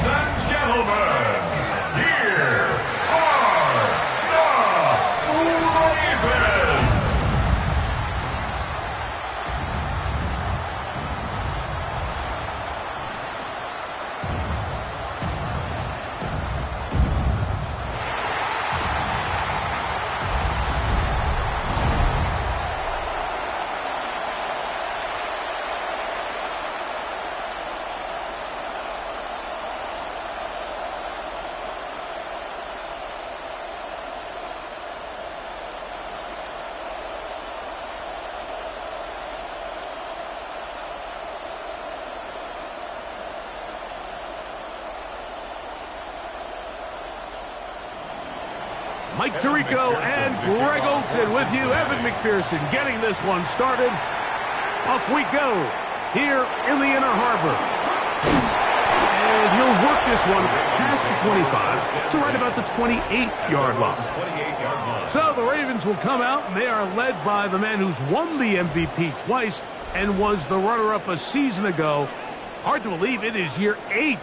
and gentlemen, here are the Ravens. Mike Tirico and Greg Olson with you. Evan McPherson getting this one started. Off we go here in the Inner Harbor. And he'll work this one past the 25 to right about the 28-yard line. So the Ravens will come out, and they are led by the man who's won the MVP twice and was the runner-up a season ago. Hard to believe it is year 8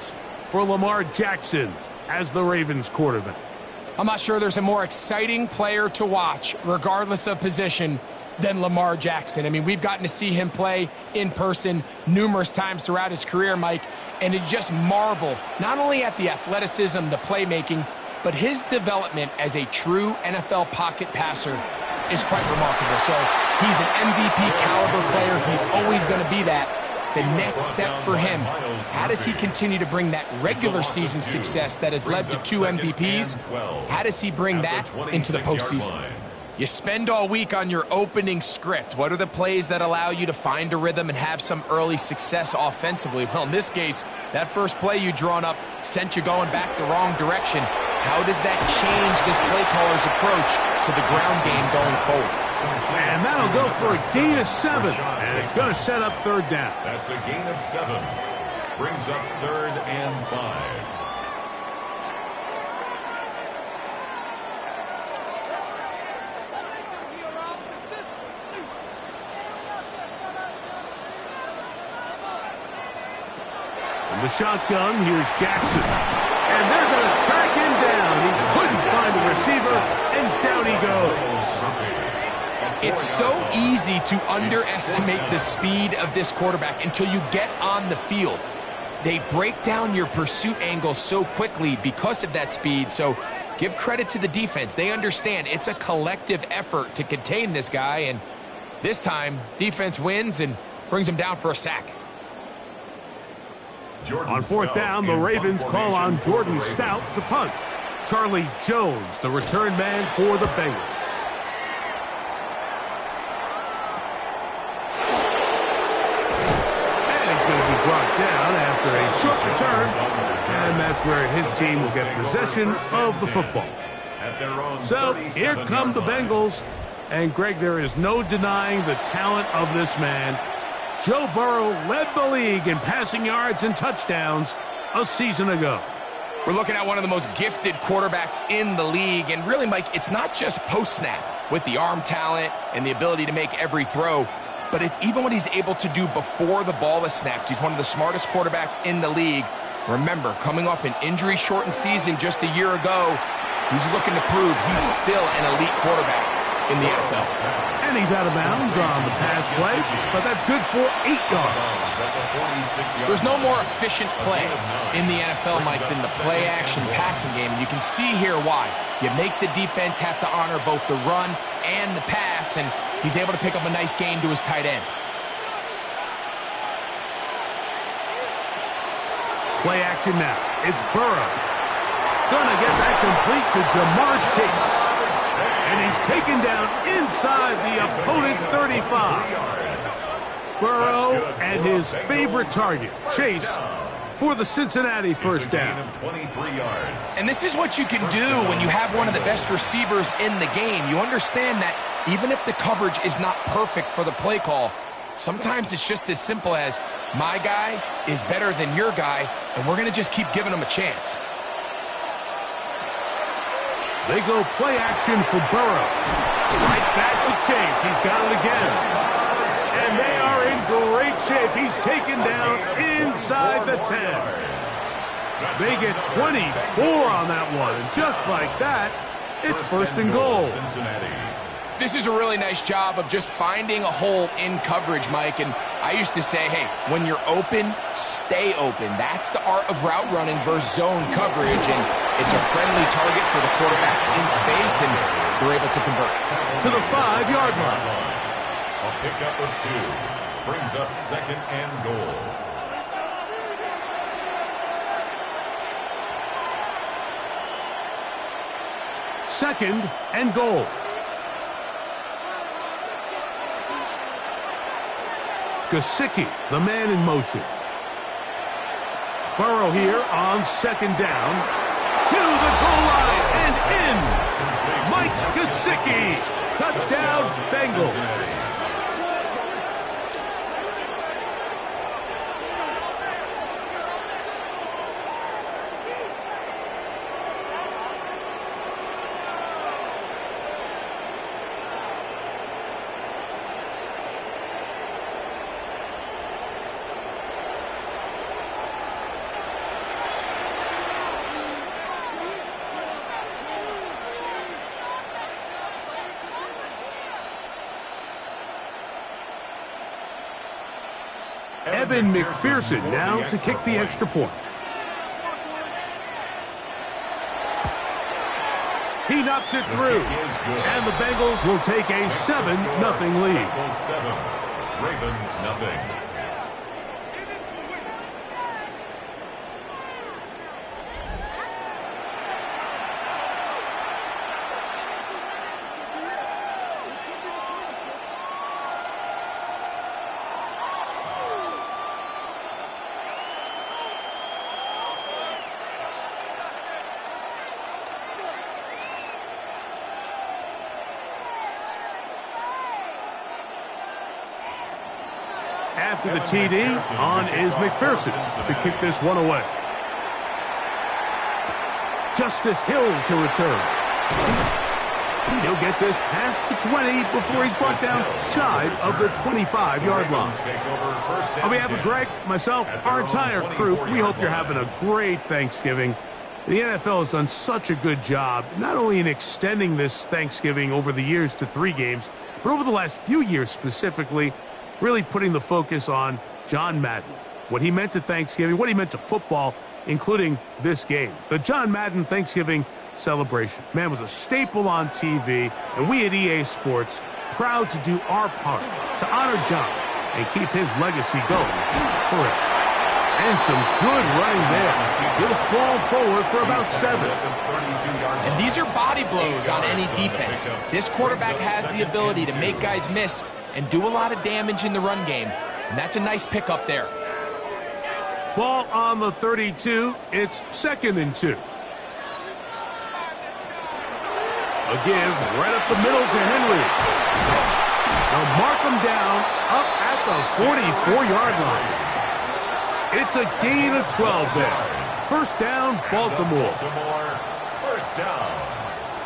for Lamar Jackson as the Ravens quarterback. I'm not sure there's a more exciting player to watch, regardless of position, than Lamar Jackson. I mean, we've gotten to see him play in person numerous times throughout his career, Mike, and you just marvel not only at the athleticism, the playmaking, but his development as a true NFL pocket passer is quite remarkable. So he's an MVP caliber player. He's always going to be that. The next step for him, how does he continue to bring that regular season success that has led to 2 MVPs? How does he bring that into the postseason? You spend all week on your opening script. What are the plays that allow you to find a rhythm and have some early success offensively? Well, in this case, that first play you drawn up sent you going back the wrong direction. How does that change this play caller's approach to the ground game going forward? And that'll go for a gain of 7, and it's going to set up 3rd down. That's a gain of 7. Brings up 3rd and 5. From the shotgun, here's Jackson. And they're going to track him down. He couldn't find the receiver, and down he goes. It's so easy to underestimate the speed of this quarterback until you get on the field. They break down your pursuit angle so quickly because of that speed. So give credit to the defense. They understand it's a collective effort to contain this guy. And this time, defense wins and brings him down for a sack. On 4th down, the Ravens call on Jordan Stout to punt. Charlie Jones, the return man for the Bengals. Brought down after a short return, and that's where his team will get possession of the football. So here come the Bengals, and Greg, there is no denying the talent of this man. Joe Burrow led the league in passing yards and touchdowns a season ago. We're looking at one of the most gifted quarterbacks in the league, and really, Mike, it's not just post-snap with the arm talent and the ability to make every throw, but it's even what he's able to do before the ball is snapped. He's one of the smartest quarterbacks in the league. Remember, coming off an injury-shortened season just a year ago, he's looking to prove he's still an elite quarterback in the NFL. And he's out of bounds on the pass play, but that's good for 8 yards. There's no more efficient play in the NFL, Mike, than the play-action passing game, and you can see here why. You make the defense have to honor both the run and the pass, and he's able to pick up a nice gain to his tight end. Play action now. It's Burrow. Gonna get that complete to Jamar Chase. And he's taken down inside the opponent's 35. Burrow and his favorite target, Chase, for the Cincinnati first down. And this is what you can do when you have one of the best receivers in the game. You understand that even if the coverage is not perfect for the play call, sometimes it's just as simple as, my guy is better than your guy, and we're going to just keep giving him a chance. They go play action for Burrow. Right back to Chase. He's got it again. And they are in great shape. He's taken down inside the 10. They get 24 on that one, and just like that, it's first and goal. This is a really nice job of just finding a hole in coverage, Mike. And I used to say, hey, when you're open, stay open. That's the art of route running versus zone coverage. And it's a friendly target for the quarterback in space, and they're able to convert. To the 5-yard line. A pickup of 2 brings up second and goal. Second and goal. Gesicki, the man in motion. Burrow here on second down. To the goal line and in. Mike Gesicki. Touchdown, Bengals. Evan McPherson now to kick the extra point. He knocks it through, and the Bengals will take a 7-0 lead. 7, Ravens nothing. After the TD, on is McPherson to kick this one away. Justice Hill to return. He'll get this past the 20 before he's brought down shy of the 25-yard line. On behalf of Greg, myself, our entire crew, we hope you're having a great Thanksgiving. The NFL has done such a good job, not only in extending this Thanksgiving over the years to 3 games, but over the last few years specifically, really putting the focus on John Madden, what he meant to Thanksgiving, what he meant to football, including this game. The John Madden Thanksgiving celebration. Man, was a staple on TV, and we at EA Sports proud to do our part to honor John and keep his legacy going forever. And some good running there. He'll fall forward for about 7. And these are body blows on any defense. This quarterback has the ability to make guys miss and do a lot of damage in the run game. And that's a nice pickup there. Ball on the 32. It's 2nd and 2. A give right up the middle to Henry. They'll mark him down up at the 44-yard line. It's a gain of 12 there. First down, Baltimore. First down.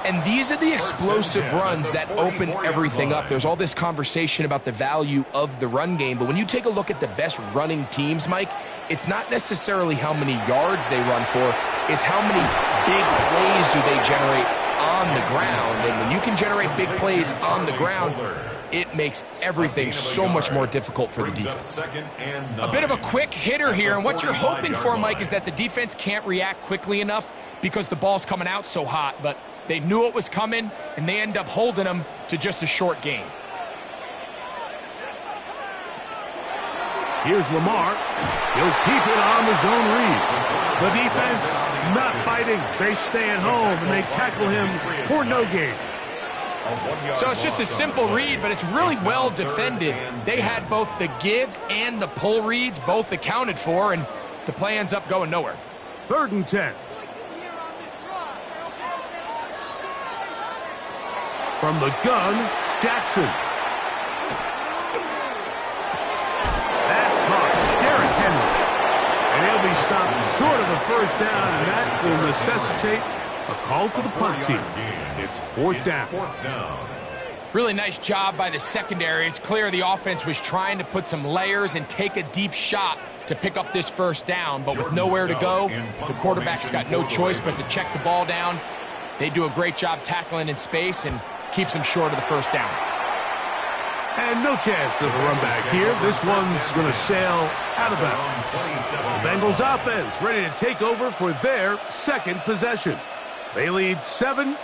And these are the explosive runs that open everything up. There's all this conversation about the value of the run game, but when you take a look at the best running teams, Mike, it's not necessarily how many yards they run for, it's how many big plays do they generate on the ground. And when you can generate big plays on the ground, it makes everything so much more difficult for the defense. A bit of a quick hitter here, and what you're hoping for, Mike, is that the defense can't react quickly enough because the ball's coming out so hot, but they knew it was coming, and they end up holding them to just a short gain. Here's Lamar. He'll keep it on the zone read. The defense not fighting. They stay at home, and they tackle him for no gain. So it's just a simple read, but it's really well defended. They had both the give and the pull reads both accounted for, and the play ends up going nowhere. 3rd and 10. From the gun, Jackson. That's caught. Derrick Henry. And he'll be stopped short of a first down, and that will necessitate a call to the punt team. It's 4th down. Really nice job by the secondary. It's clear the offense was trying to put some layers and take a deep shot to pick up this first down, but with nowhere to go, the quarterback's got no choice but to check the ball down. They do a great job tackling in space and keeps them short of the first down. And no chance of a run back here. This one's going to sail out of bounds. The Bengals offense ready to take over for their second possession. They lead 7-0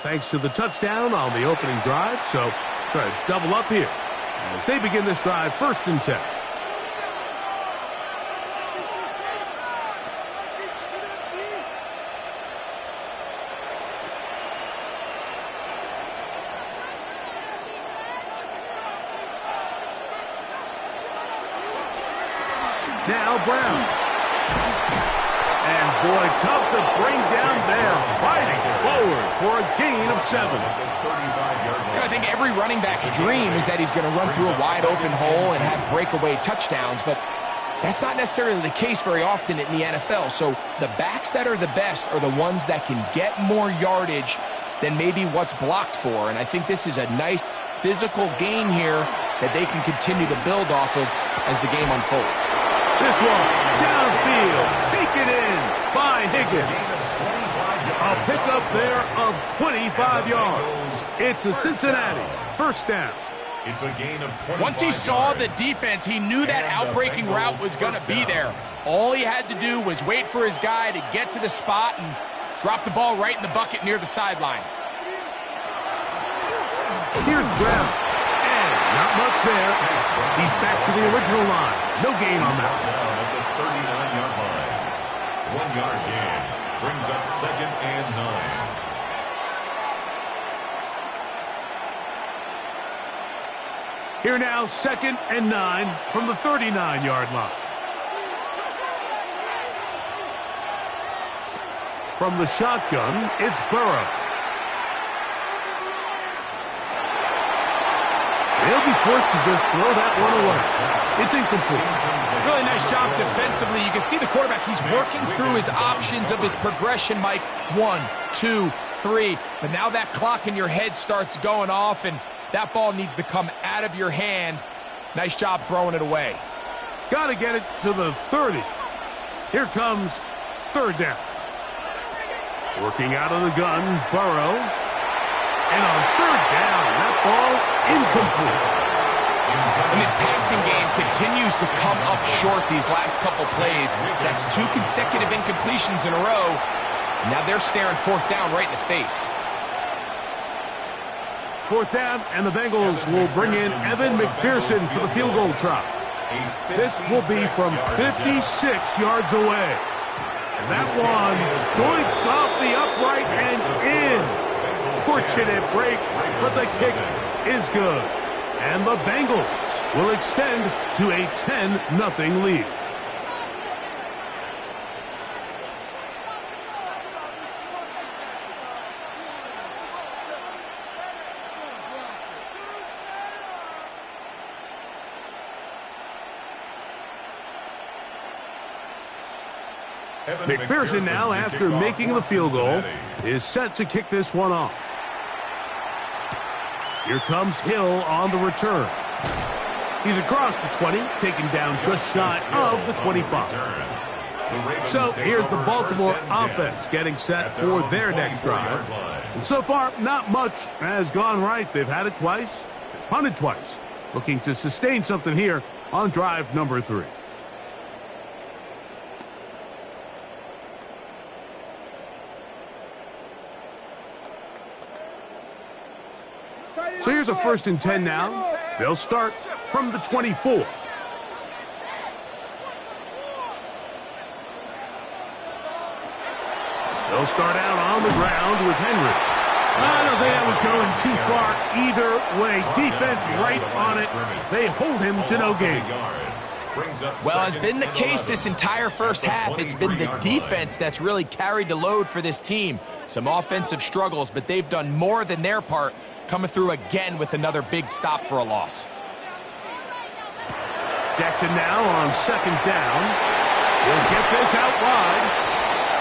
thanks to the touchdown on the opening drive. So try to double up here as they begin this drive 1st and 10. Now Brown. And boy, tough to bring down there. Fighting forward for a gain of 7. I think every running back's dream is that he's going to run through a wide open hole and have breakaway touchdowns, but that's not necessarily the case very often in the NFL. So the backs that are the best are the ones that can get more yardage than maybe what's blocked for. And I think this is a nice physical gain here that they can continue to build off of as the game unfolds. This one, downfield, taken in by Higgins. A pickup there of 25 yards. It's a Cincinnati 1st down. It's a gain of 25 Once he saw the defense, he knew that outbreaking route was going to be there. All he had to do was wait for his guy to get to the spot and drop the ball right in the bucket near the sideline. Here's Brown. And not much there. He's back to the original line. No gain on that. Down at the 39-yard line. 1-yard gain brings up 2nd and 9. Here now, 2nd and 9 from the 39-yard line. From the shotgun, it's Burrow. They'll be forced to just throw that one away. It's incomplete. Really nice job defensively. You can see the quarterback, he's working through his options of his progression, Mike. 1, 2, 3. But now that clock in your head starts going off, and that ball needs to come out of your hand. Nice job throwing it away. Got to get it to the 30. Here comes 3rd down. Working out of the gun, Burrow. And on 3rd down, that ball incomplete. And his passing game continues to come up short these last couple plays. That's 2 consecutive incompletions in a row. Now they're staring 4th down right in the face. 4th down, and the Bengals will bring in Evan McPherson for the field goal try. This will be from 56 yards away. And that one doinks off the upright and in. Fortunate break, but the kick is good. And the Bengals will extend to a 10-0 lead. McPherson now, after making the field goal, is set to kick this one off. Here comes Hill on the return. He's across the 20, taken down just shy of the 25. So here's the Baltimore offense getting set for their next drive. And so far, not much has gone right. They've had it twice, punted twice. Looking to sustain something here on drive number 3. So here's a 1st and 10 now. They'll start from the 24. They'll start out on the ground with Henry. I don't think that was going too far either way. Defense right on it. They hold him to no gain. Well, has been the case this entire first half. It's been the defense that's really carried the load for this team. Some offensive struggles, but they've done more than their part, coming through again with another big stop for a loss. Jackson now on 2nd down. He'll get this out wide.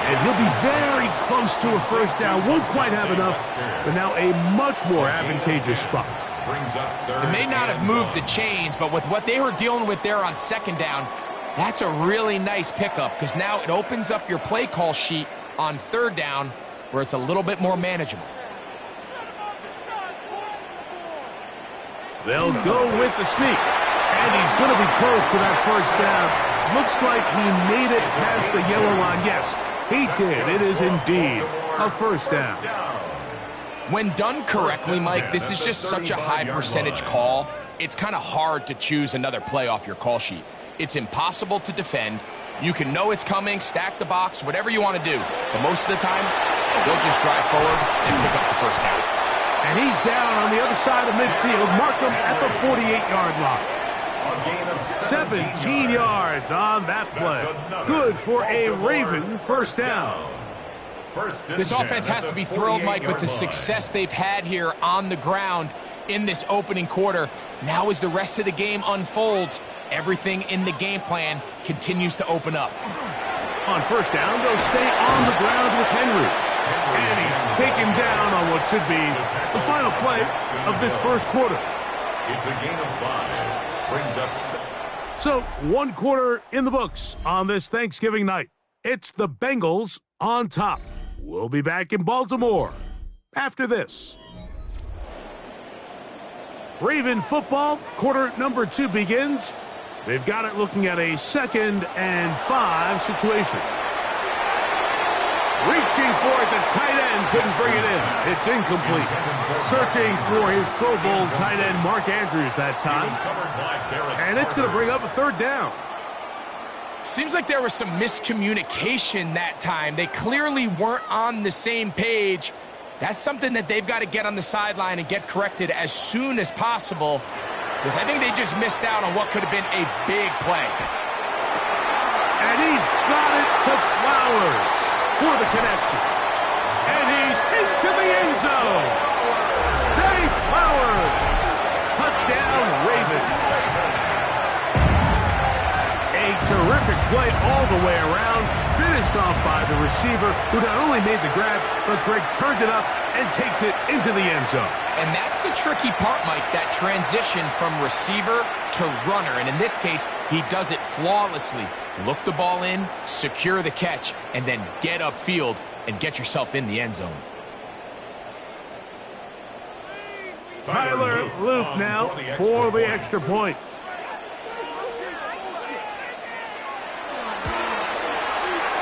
And he'll be very close to a first down. Won't quite have enough, but now a much more advantageous spot. They may not have moved the chains, but with what they were dealing with there on second down, that's a really nice pickup because now it opens up your play call sheet on third down where it's a little bit more manageable. They'll go with the sneak, and he's going to be close to that first down. Looks like he made it past the yellow line. Yes, he did. It is indeed a first down. When done correctly, Mike, this is just such a high percentage call. It's kind of hard to choose another play off your call sheet. It's impossible to defend. You can know it's coming, stack the box, whatever you want to do. But most of the time, they'll just drive forward and pick up the first down. And he's down on the other side of midfield. Mark him at the 48-yard line. 17 yards on that play. Good for a Raven first down. This offense has to be thrilled, Mike, with the success they've had here on the ground in this opening quarter. Now as the rest of the game unfolds, everything in the game plan continues to open up. On first down, they'll stay on the ground with Henry. And he's taken down on what should be the final play of this first quarter. It's a gain of 5. Brings up 6. So, one quarter in the books on this Thanksgiving night. It's the Bengals on top. We'll be back in Baltimore after this. Raven football, quarter number 2 begins. They've got it looking at a 2nd and 5 situation. Reaching for it, the tight end couldn't bring it in. It's incomplete. Searching for his Pro Bowl tight end, Mark Andrews, that time. And it's going to bring up a third down. Seems like there was some miscommunication that time. They clearly weren't on the same page. That's something that they've got to get on the sideline and get corrected as soon as possible, because I think they just missed out on what could have been a big play. And he's got it to Flowers for the connection. And he's into the end zone. Zay Flowers. Touchdown, Ravens. A terrific play all the way around, finished off by the receiver, who not only made the grab, but Greg turned it up and takes it into the end zone. And that's the tricky part, Mike, that transition from receiver to runner. And in this case, he does it flawlessly. Look the ball in, secure the catch, and then get upfield and get yourself in the end zone. Tyler Loop now for the extra point.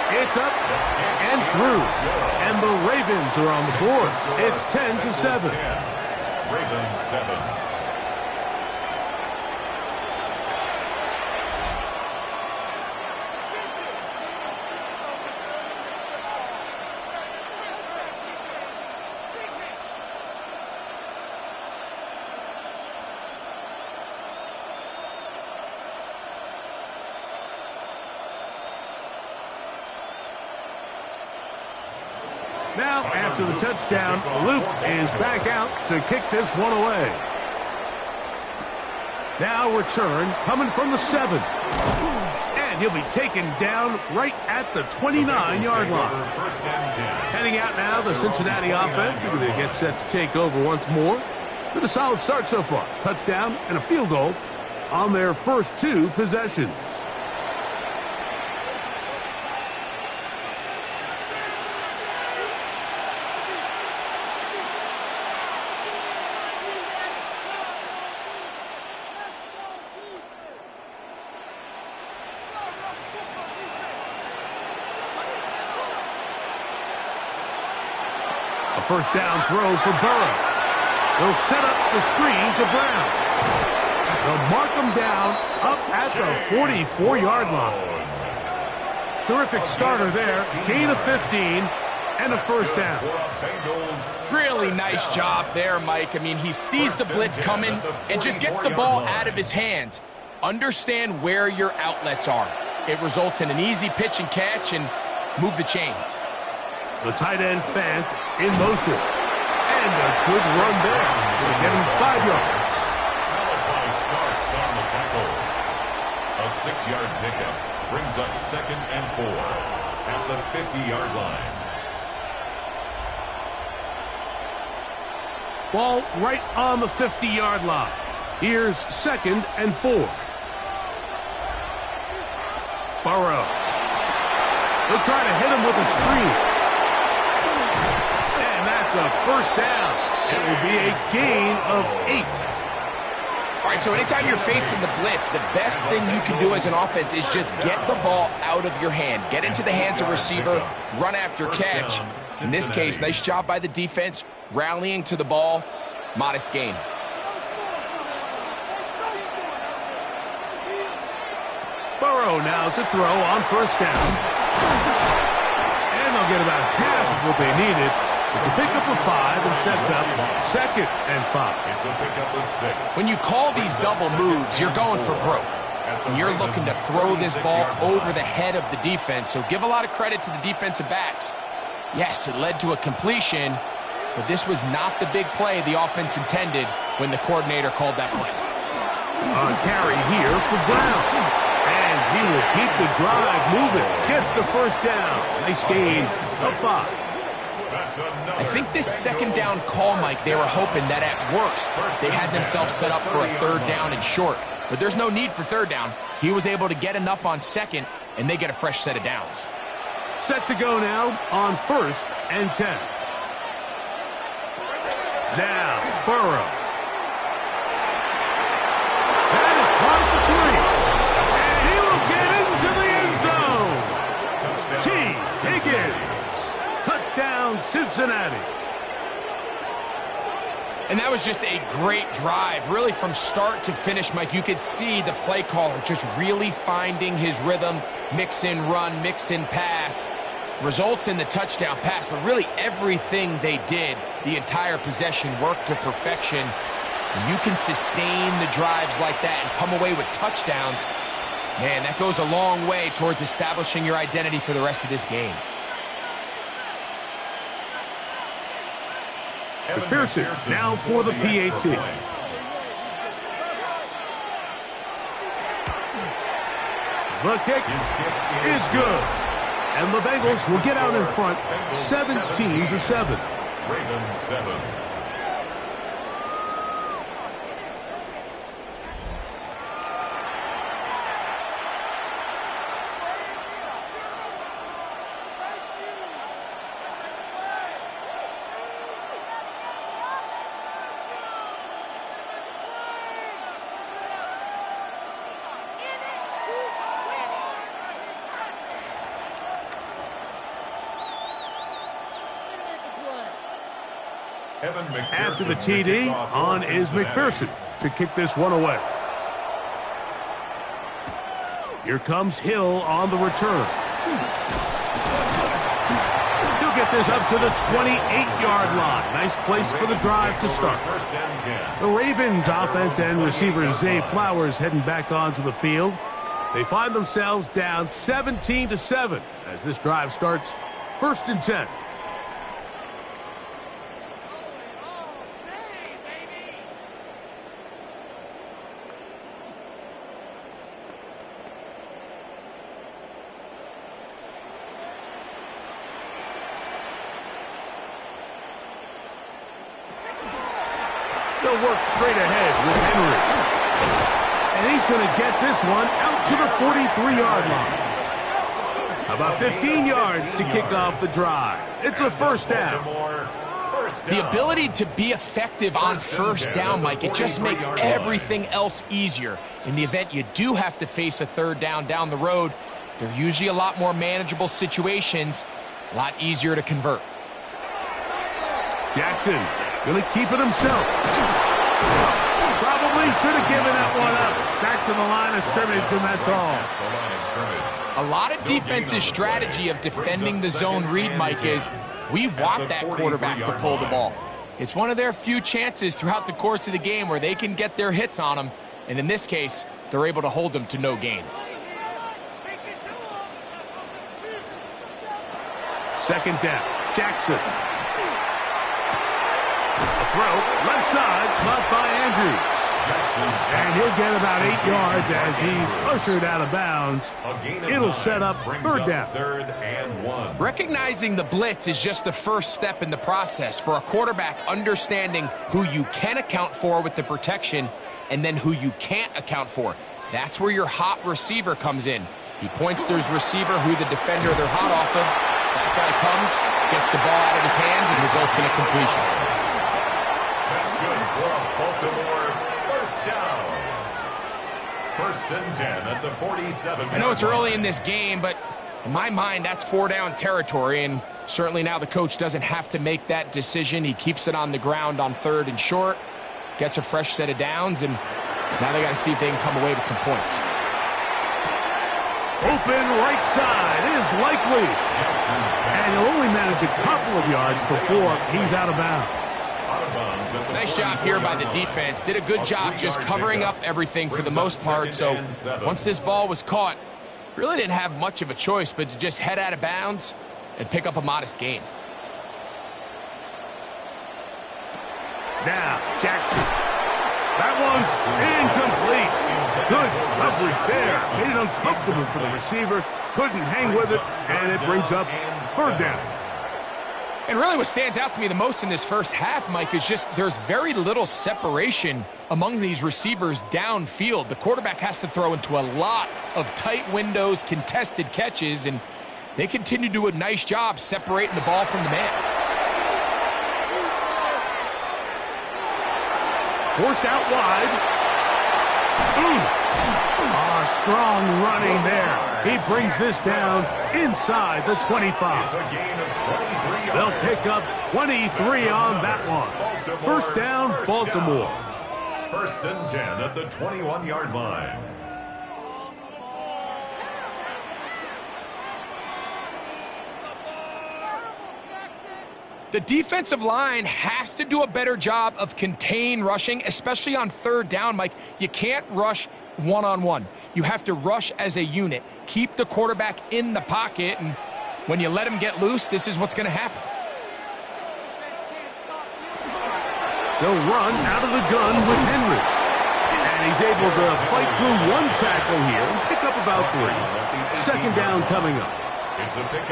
It's up and through. And the Ravens are on the board. It's 10-7. Ravens 7. Now, after the touchdown, Luke is back out to kick this one away. Now return coming from the 7. And he'll be taken down right at the 29-yard line. Heading out now, the Cincinnati offense. They're going to get set to take over once more. With a solid start so far. Touchdown and a field goal on their first 2 possessions. A first down throw for Burrow. They'll set up the screen to Brown. They'll mark him down up at the 44-yard line. Terrific starter there. Gain of 15 and a first down. Really nice job there, Mike. I mean, he sees the blitz coming and just gets the ball out of his hands. Understand where your outlets are. It results in an easy pitch and catch and move the chains. The tight end Fant in motion. And a good run there. They're getting 5 yards. Malachi starts on the tackle. A 6-yard pickup brings up 2nd and 4. at the 50-yard line. Ball right on the 50-yard line. Here's 2nd and 4. Burrow. He'll try to hit him with a screen. And that's a first down. It will be a gain of 8. All right, so anytime you're facing the blitz, the best thing you can do as an offense is just get the ball out of your hand. Get into the hands of receiver, run after catch. In this case, nice job by the defense, rallying to the ball. Modest gain. Burrow now to throw on first down. And they'll get about half of what they needed. It's a pickup of 5 and sets up 2nd and 5. It's a pickup of 6. When you call these double moves, you're going for broke. And you're looking to throw this ball over the head of the defense. So give a lot of credit to the defensive backs. Yes, it led to a completion, but this was not the big play the offense intended when the coordinator called that play. On carry here for Brown. And he will keep the drive moving. Gets the first down. Nice gain of 5. I think this 2nd down call, Mike, they were hoping that at worst they had themselves set up for a 3rd down and short. But there's no need for 3rd down. He was able to get enough on 2nd, and they get a fresh set of downs. Set to go now on 1st and 10. Now, Burrow. That is caught at the 3. And he will get into the end zone. T. Higgins. Touchdown, Cincinnati. And that was just a great drive, really from start to finish, Mike. You could see the play caller just really finding his rhythm, mix in run, mix in pass. Results in the touchdown pass, but really everything they did, the entire possession worked to perfection. And you can sustain the drives like that and come away with touchdowns. Man, that goes a long way towards establishing your identity for the rest of this game. McPherson now for the PAT. The kick is good. And the Bengals will get out in front 17-7. Ravens 7. After the TD, on is McPherson to kick this one away. Here comes Hill on the return. He'll get this up to the 28-yard line. Nice place for the drive to start. The Ravens offense and receiver Zay Flowers heading back onto the field. They find themselves down 17-7 as this drive starts 1st and 10. They'll work straight ahead with Henry. And he's going to get this one out to the 43-yard line. About 15 yards to kick off the drive. It's a first down. The ability to be effective on first down, Mike, it just makes everything else easier. In the event you do have to face a 3rd down the road, they're usually a lot more manageable situations, a lot easier to convert. Jackson going to keep it himself. Probably should have given that one up. Back to the line of scrimmage, and that's all. A lot of defense's strategy of defending the zone read, Mike, is we want that quarterback to pull the ball. It's one of their few chances throughout the course of the game where they can get their hits on them, and in this case, they're able to hold them to no gain. 2nd down, Jackson. A throw, left side, caught by Andrews. And he'll get about 8 yards as he's ushered out of bounds. It'll set up third down. 3rd and 1. Recognizing the blitz is just the first step in the process for a quarterback, understanding who you can account for with the protection and then who you can't account for. That's where your hot receiver comes in. He points to his receiver who the defender they're hot off of. That guy comes, gets the ball out of his hand, and results in a completion. That's good for a Baltimore first down. 1st and 10 at the 47. I know it's early in this game, but in my mind, that's 4-down territory, and certainly now the coach doesn't have to make that decision. He keeps it on the ground on 3rd and short, gets a fresh set of downs, and now they got to see if they can come away with some points. Open right side is likely. And he'll only manage a couple of yards before he's out of bounds. Nice job here by the defense. Did a good job just covering up everything for the most part. So once this ball was caught, really didn't have much of a choice but to just head out of bounds and pick up a modest gain. Now, Jackson. That one's incomplete. Good coverage there. Made it uncomfortable for the receiver. Couldn't hang with it, and it brings up 3rd down. And really what stands out to me the most in this first half, Mike, is just there's very little separation among these receivers downfield. The quarterback has to throw into a lot of tight windows, contested catches, and they continue to do a nice job separating the ball from the man. Forced out wide. Strong running there. He brings this down inside the 25. It's a gain of 23. They'll pick up 23 on that one. First down, Baltimore. 1st and 10 at the 21-yard line. The defensive line has to do a better job of contain rushing, especially on 3rd down, Mike. You can't rush one-on-one. You have to rush as a unit. Keep the quarterback in the pocket, and when you let him get loose, this is what's going to happen. They'll run out of the gun with Henry. And he's able to fight through one tackle here and pick up about 3. 2nd down coming up.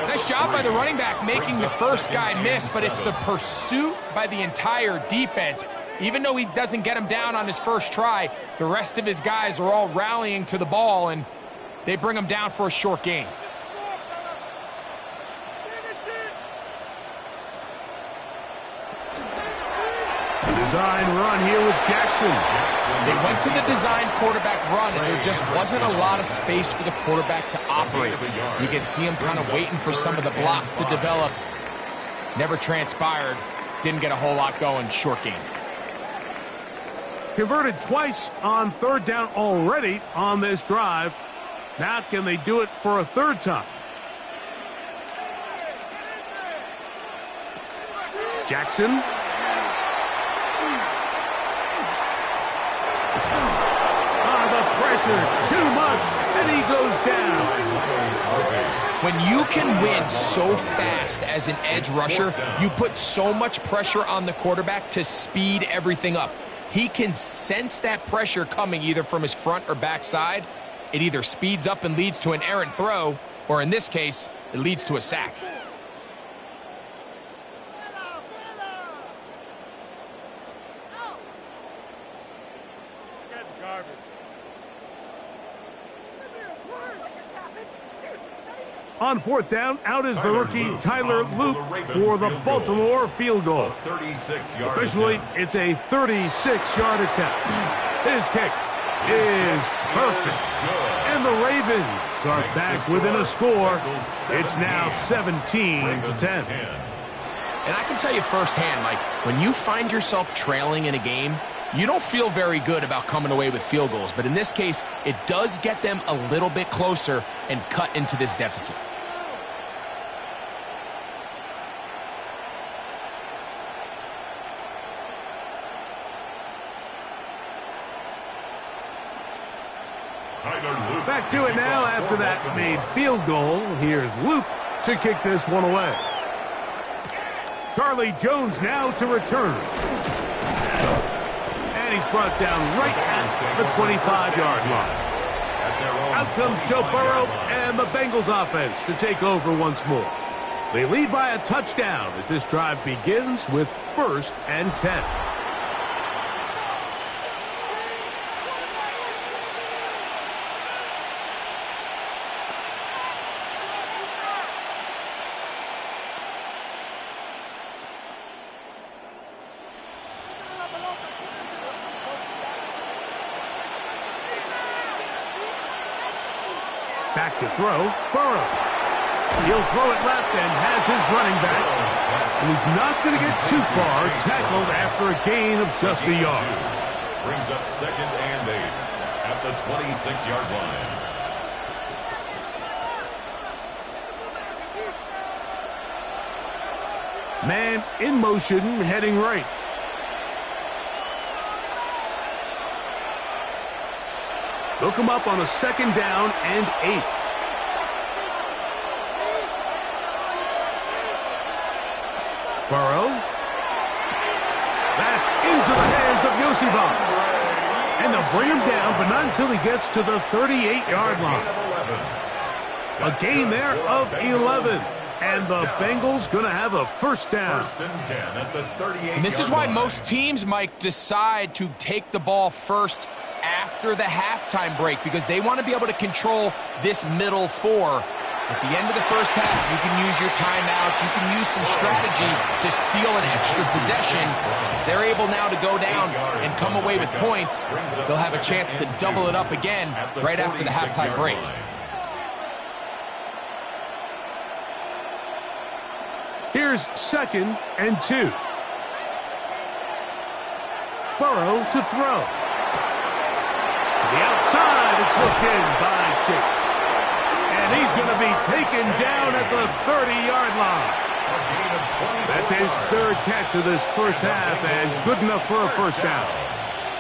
Nice job by the running back making the first guy miss, but it's the pursuit by the entire defense. Even though he doesn't get him down on his first try, the rest of his guys are all rallying to the ball, and they bring him down for a short gain. Design run here with Jackson. They went to the design quarterback run, and there just wasn't a lot of space for the quarterback to operate. You can see him kind of waiting for some of the blocks to develop. Never transpired. Didn't get a whole lot going. Short game. Converted twice on 3rd down already on this drive. Now can they do it for a 3rd time? Jackson. Too much, and he goes down. When you can win so fast as an edge rusher, you put so much pressure on the quarterback to speed everything up. He can sense that pressure coming either from his front or back side. It either speeds up and leads to an errant throw, or in this case, it leads to a sack. On 4th down, out is the rookie Tyler Loop for the Baltimore field goal. Officially, it's a 36-yard attempt. His kick is perfect. And the Ravens are back within a score. It's now 17-10. And I can tell you firsthand, Mike, when you find yourself trailing in a game, you don't feel very good about coming away with field goals. But in this case, it does get them a little bit closer and cut into this deficit. Back to it now after that made field goal. Here's Luke to kick this one away. Charlie Jones now to return. And he's brought down right at the 25-yard line. Out comes Joe Burrow and the Bengals offense to take over once more. They lead by a touchdown as this drive begins with 1st and 10. Back to throw, Burrow. He'll throw it left and has his running back. And he's not going to get too far, tackled after a gain of just a yard. Brings up 2nd and 8 at the 26-yard line. Man in motion, heading right. They'll come up on a 2nd down and 8. Burrow. That's into the hands of Yosivas. And they'll bring him down, but not until he gets to the 38-yard line. A gain there of 11. And the Bengals going to have a 1st down. 1st and 10 at the 38-yard And this is why line. most teams, Mike, decide to take the ball first after the halftime break because they want to be able to control this middle 4. At the end of the first half, you can use your timeouts. You can use some strategy to steal an extra possession. They're able now to go down and come away with points. They'll have a chance to double it up again right after the halftime break. Here's 2nd and 2. Burrow to throw. To the outside, it's looked in by Chase. And he's going to be taken down at the 30-yard line. That's his 3rd catch of this first half and good enough for a 1st down.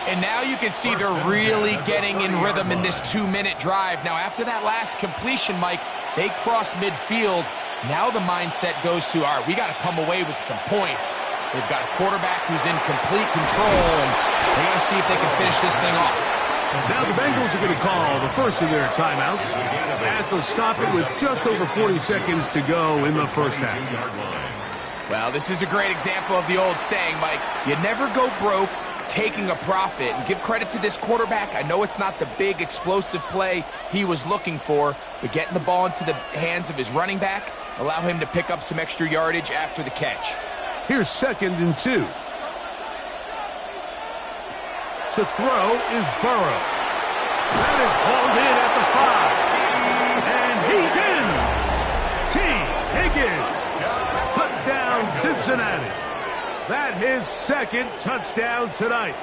And now you can see they're really getting in rhythm in this 2-minute drive. Now, after that last completion, Mike, they cross midfield. Now the mindset goes to, all right, we got to come away with some points. They've got a quarterback who's in complete control, and they got to see if they can finish this thing off. Now the Bengals are going to call the first of their timeouts as they'll stop it with just over 40 seconds to go in the first half. Well, this is a great example of the old saying, Mike, you never go broke taking a profit. And give credit to this quarterback. I know it's not the big explosive play he was looking for, but getting the ball into the hands of his running back, allow him to pick up some extra yardage after the catch. Here's 2nd and 2. To throw is Burrow. That is hauled in at the 5. And he's in. T. Higgins. Touchdown, Cincinnati. That his 2nd touchdown tonight.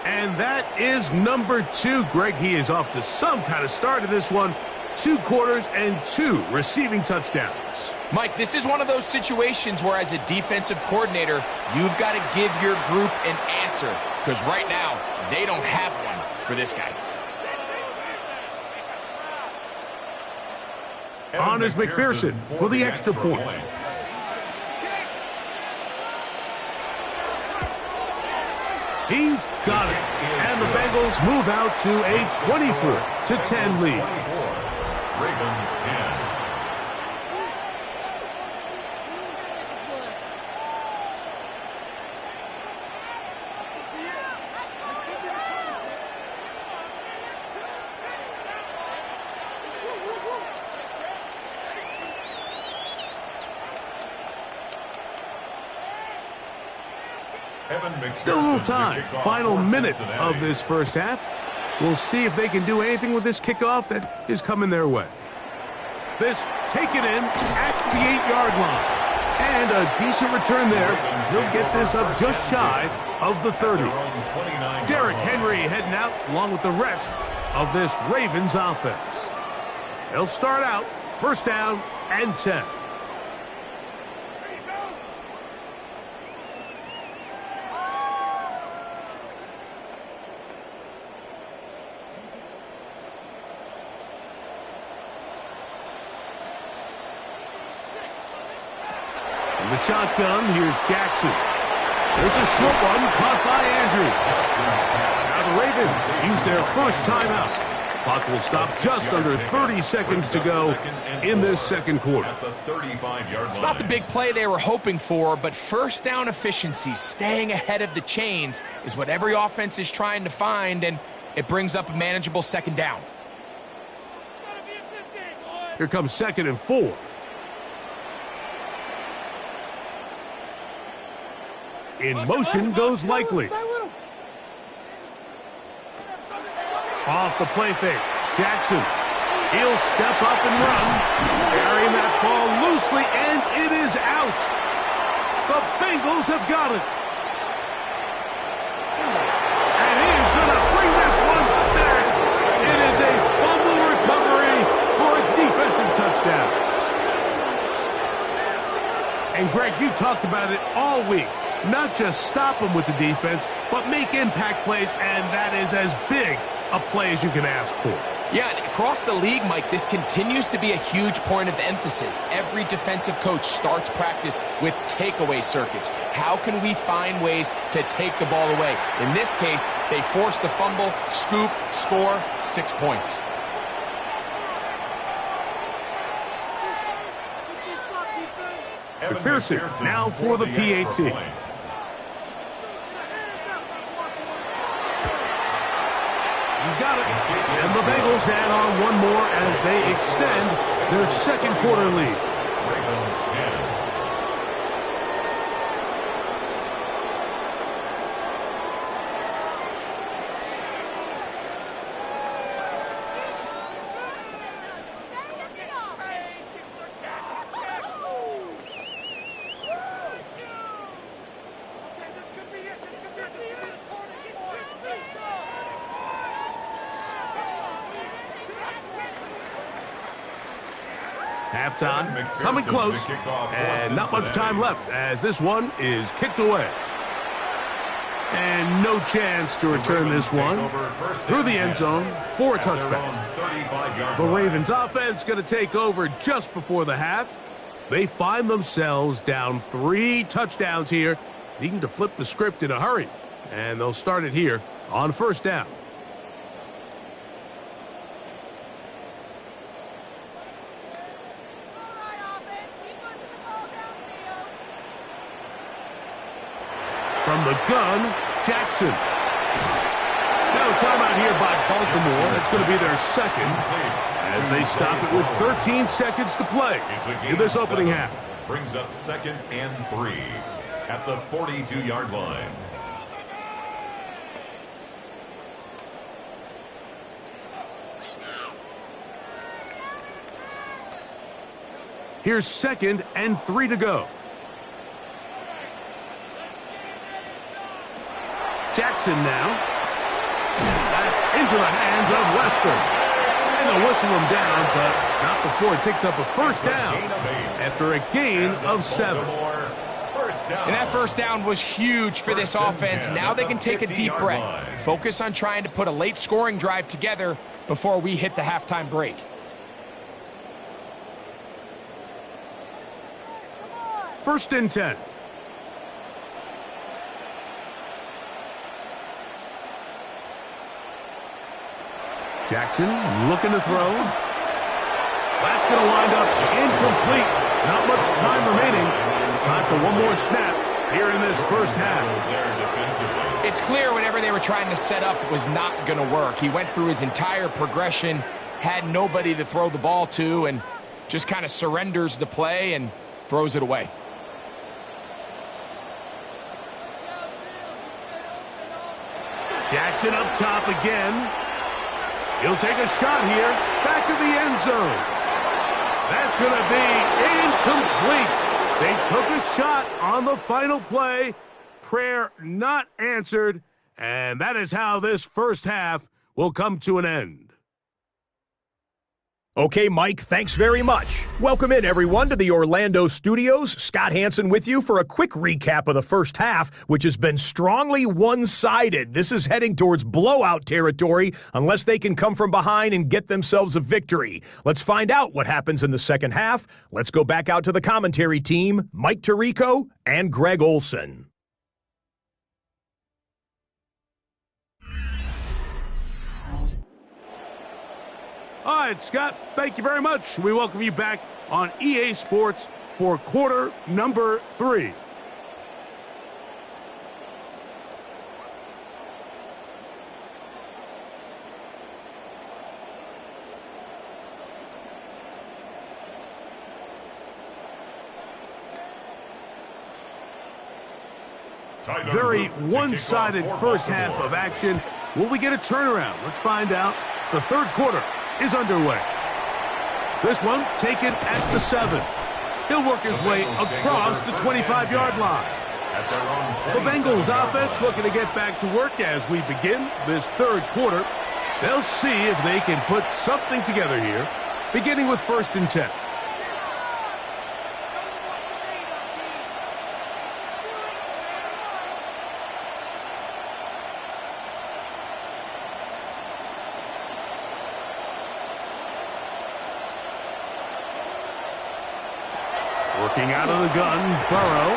And that is number 2. Greg, he is off to some kind of start in this one. 2 quarters and 2 receiving touchdowns. Mike, this is one of those situations where as a defensive coordinator, you've got to give your group an answer because right now, they don't have one for this guy. On is McPherson for the extra point. He's got it. And the Bengals move out to a 24-10 lead. Ravens 10. Still a little time. Final minute of this first half. We'll see if they can do anything with this kickoff that is coming their way. This taken in at the 8-yard line. And a decent return there. He'll get this up just shy of the 30. Derrick Henry heading out along with the rest of this Ravens offense. They'll start out 1st down and 10. The shotgun, here's Jackson. There's a short one caught by Andrews. Now the Ravens use their first timeout. Clock will stop just under 30 seconds to go in this second quarter. It's not the big play they were hoping for, but first down efficiency, staying ahead of the chains, is what every offense is trying to find, and it brings up a manageable second down. Here comes 2nd and 4. In motion goes Likely. Off the play fake. Jackson. He'll step up and run. Carrying that ball loosely, and it is out. The Bengals have got it. And he is going to bring this one back. It is a fumble recovery for a defensive touchdown. And Greg, you talked about it all week. Not just stop them with the defense, but make impact plays, and that is as big a play as you can ask for. Yeah, and across the league, Mike, this continues to be a huge point of emphasis. Every defensive coach starts practice with takeaway circuits. How can we find ways to take the ball away? In this case, they force the fumble, scoop, score, 6 points. McPherson now for the PAT. He's got it. And the Bengals add on one more as they extend their second quarter lead. Ravens 10. Halftime coming close, and not much time left as this one is kicked away. And no chance to return this one through the end zone for a touchback. The Ravens offense going to take over just before the half. They find themselves down 3 touchdowns here, needing to flip the script in a hurry. And they'll start it here on first down. From the gun, Jackson. Now timeout here by Baltimore. That's going to be their second as they stop it with 13 seconds to play in this opening half. Brings up 2nd and 3 at the 42-yard line. Here's 2nd and 3 to go. Jackson now. That's into the hands of Lester. And they'll whistle him down, but not before he picks up a first down after a gain of 7. And that first down was huge for this offense. Now they can take a deep breath. Focus on trying to put a late scoring drive together before we hit the halftime break. First and 10. Jackson looking to throw. That's going to wind up incomplete. Not much time remaining. Time for one more snap here in this first half. It's clear whatever they were trying to set up was not going to work. He went through his entire progression, had nobody to throw the ball to, and just kind of surrenders the play and throws it away. Jackson up top again. He'll take a shot here, back to the end zone. That's going to be incomplete. They took a shot on the final play. Prayer not answered, and that is how this first half will come to an end. Okay, Mike, thanks very much. Welcome in, everyone, to the Orlando studios. Scott Hansen with you for a quick recap of the first half, which has been strongly one-sided. This is heading towards blowout territory unless they can come from behind and get themselves a victory. Let's find out what happens in the second half. Let's go back out to the commentary team, Mike Tirico and Greg Olson. All right, Scott, thank you very much. We welcome you back on EA Sports for quarter number 3. Very one-sided first half of action. Will we get a turnaround? Let's find out. The third quarter is underway. This one taken at the 7. He'll work his way across the 25-yard line. The Bengals offense looking to get back to work as we begin this third quarter. They'll see if they can put something together here, beginning with 1st and 10. Working out of the gun, Burrow.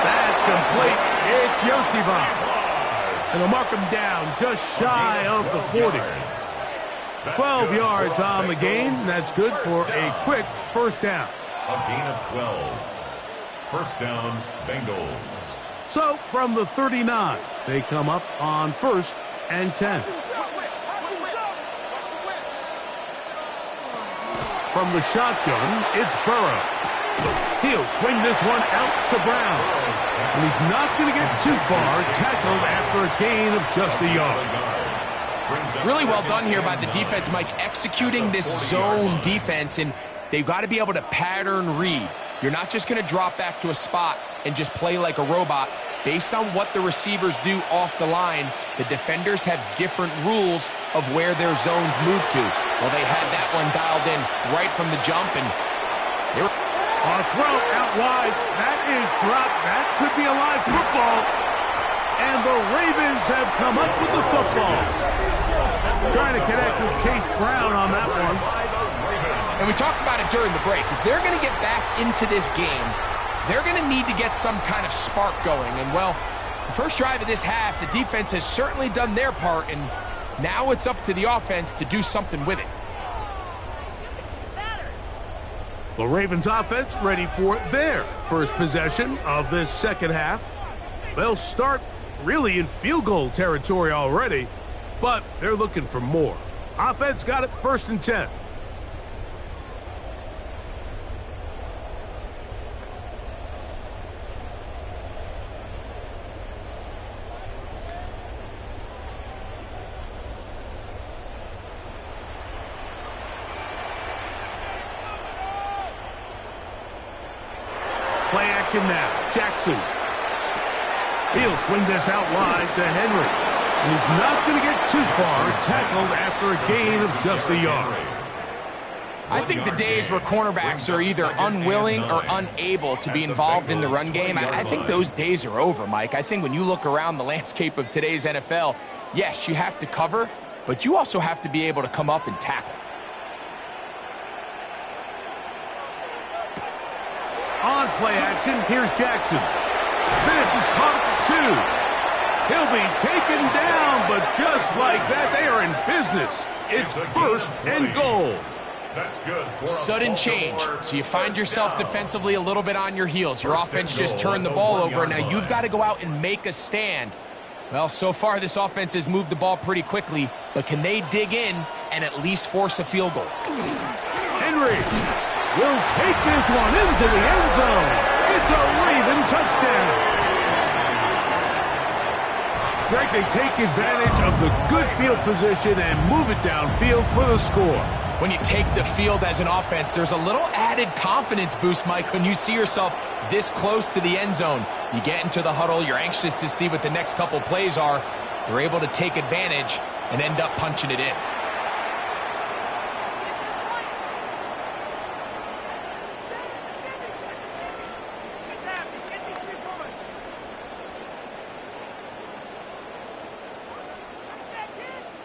That's complete. It's Yosivon. And they'll mark him down just shy of the 40. 12 yards on the gain. That's good for a quick first down. A gain of 12. First down, Bengals. So from the 39, they come up on 1st and 10. From the shotgun, it's Burrow. He'll swing this one out to Brown. And he's not going to get too far, tackled after a gain of just a yard. Really well done here by the defense, Mike, executing this zone defense, and they've got to be able to pattern read. You're not just going to drop back to a spot and just play like a robot. Based on what the receivers do off the line, the defenders have different rules of where their zones move to. Well, they had that one dialed in right from the jump, and they were... A throw out wide. That is dropped. That could be a live football. And the Ravens have come up with the football. Trying to connect with Chase Brown on that one. And we talked about it during the break. If they're going to get back into this game, they're going to need to get some kind of spark going. And, well, the first drive of this half, the defense has certainly done their part, and now it's up to the offense to do something with it. The Ravens offense ready for their first possession of this second half. They'll start really in field goal territory already, but they're looking for more. Offense got it 1st and 10. Play action now. Jackson. He'll swing this out wide to Henry. And he's not going to get too far, tackled after a gain of just a yard. I think the days where cornerbacks are either unwilling or unable to be involved in the run game, I think those days are over, Mike. I think when you look around the landscape of today's NFL, yes, you have to cover, but you also have to be able to come up and tackle. On play action, here's Jackson. This is caught at the 2. He'll be taken down, but just like that, they are in business. It's 1st and goal. That's good. Sudden change. So you find yourself defensively a little bit on your heels. Your offense just turned the ball over. Now you've got to go out and make a stand. Well, so far this offense has moved the ball pretty quickly, but can they dig in and at least force a field goal? Henry will take this one into the end zone. It's a Raven touchdown. Greg, they take advantage of the good field position and move it downfield for the score. When you take the field as an offense, there's a little added confidence boost, Mike, when you see yourself this close to the end zone. You get into the huddle, you're anxious to see what the next couple plays are. They're able to take advantage and end up punching it in.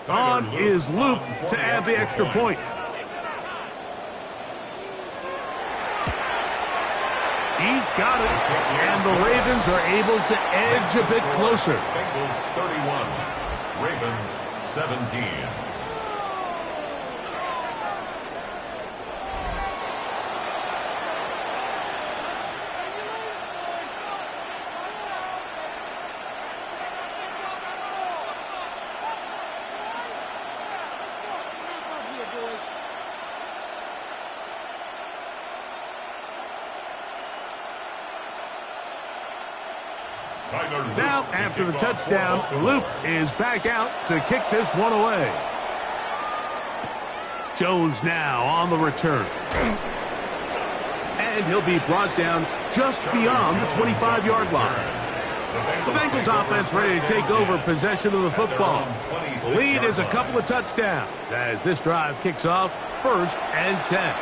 On is Luke to add the extra point. He's got it, and the Ravens are able to edge a bit closer. Bengals 31, Ravens 17. Now, after the touchdown, Luke is back out to kick this one away. Jones now on the return. And he'll be brought down just beyond the 25-yard line. The Bengals offense ready to take over possession of the football. The lead is a couple of touchdowns as this drive kicks off 1st and 10.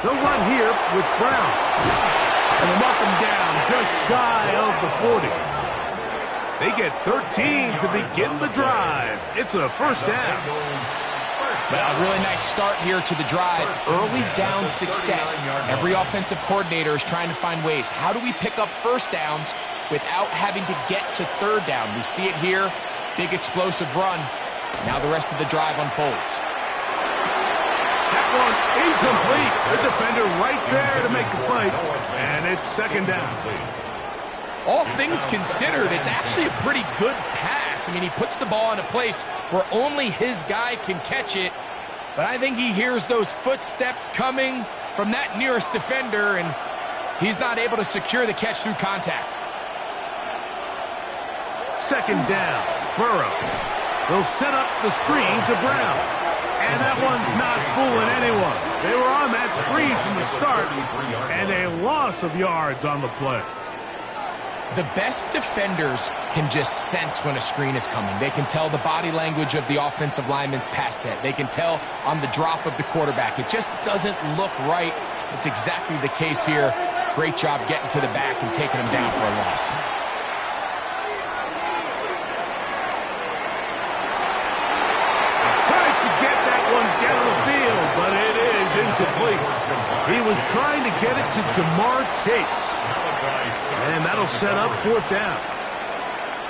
They'll run here with Brown. And they'll knock him down just shy of the 40. They get 13 to begin the drive. It's a first down. Well, a really nice start here to the drive. Early down success. Every offensive coordinator is trying to find ways. How do we pick up first downs without having to get to third down? We see it here. Big explosive run. Now the rest of the drive unfolds. That one incomplete. The defender right there to make the play. And it's second down. All things considered, it's actually a pretty good pass. I mean, he puts the ball in a place where only his guy can catch it. But I think he hears those footsteps coming from that nearest defender, and he's not able to secure the catch through contact. Second down. Burrow. They'll set up the screen to Brown. And that one's not fooling anyone. They were on that screen from the start, and a loss of yards on the play. The best defenders can just sense when a screen is coming. They can tell the body language of the offensive lineman's pass set. They can tell on the drop of the quarterback. It just doesn't look right. It's exactly the case here. Great job getting to the back and taking him down for a loss. Down the field, but it is incomplete. He was trying to get it to Jamar Chase. And that'll set up 4th down.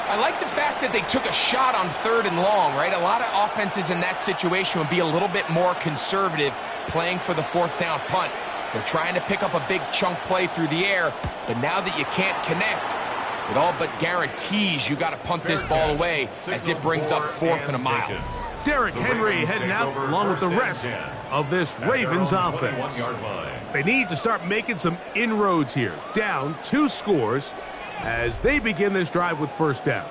I like the fact that they took a shot on 3rd and long, right? A lot of offenses in that situation would be a little bit more conservative playing for the 4th down punt. They're trying to pick up a big chunk play through the air, but now that you can't connect, it all but guarantees you got to punt this ball away as it brings up 4th and a mile. Derrick Henry heading out along with the rest of this Ravens offense. They need to start making some inroads here. Down 2 scores as they begin this drive with 1st down.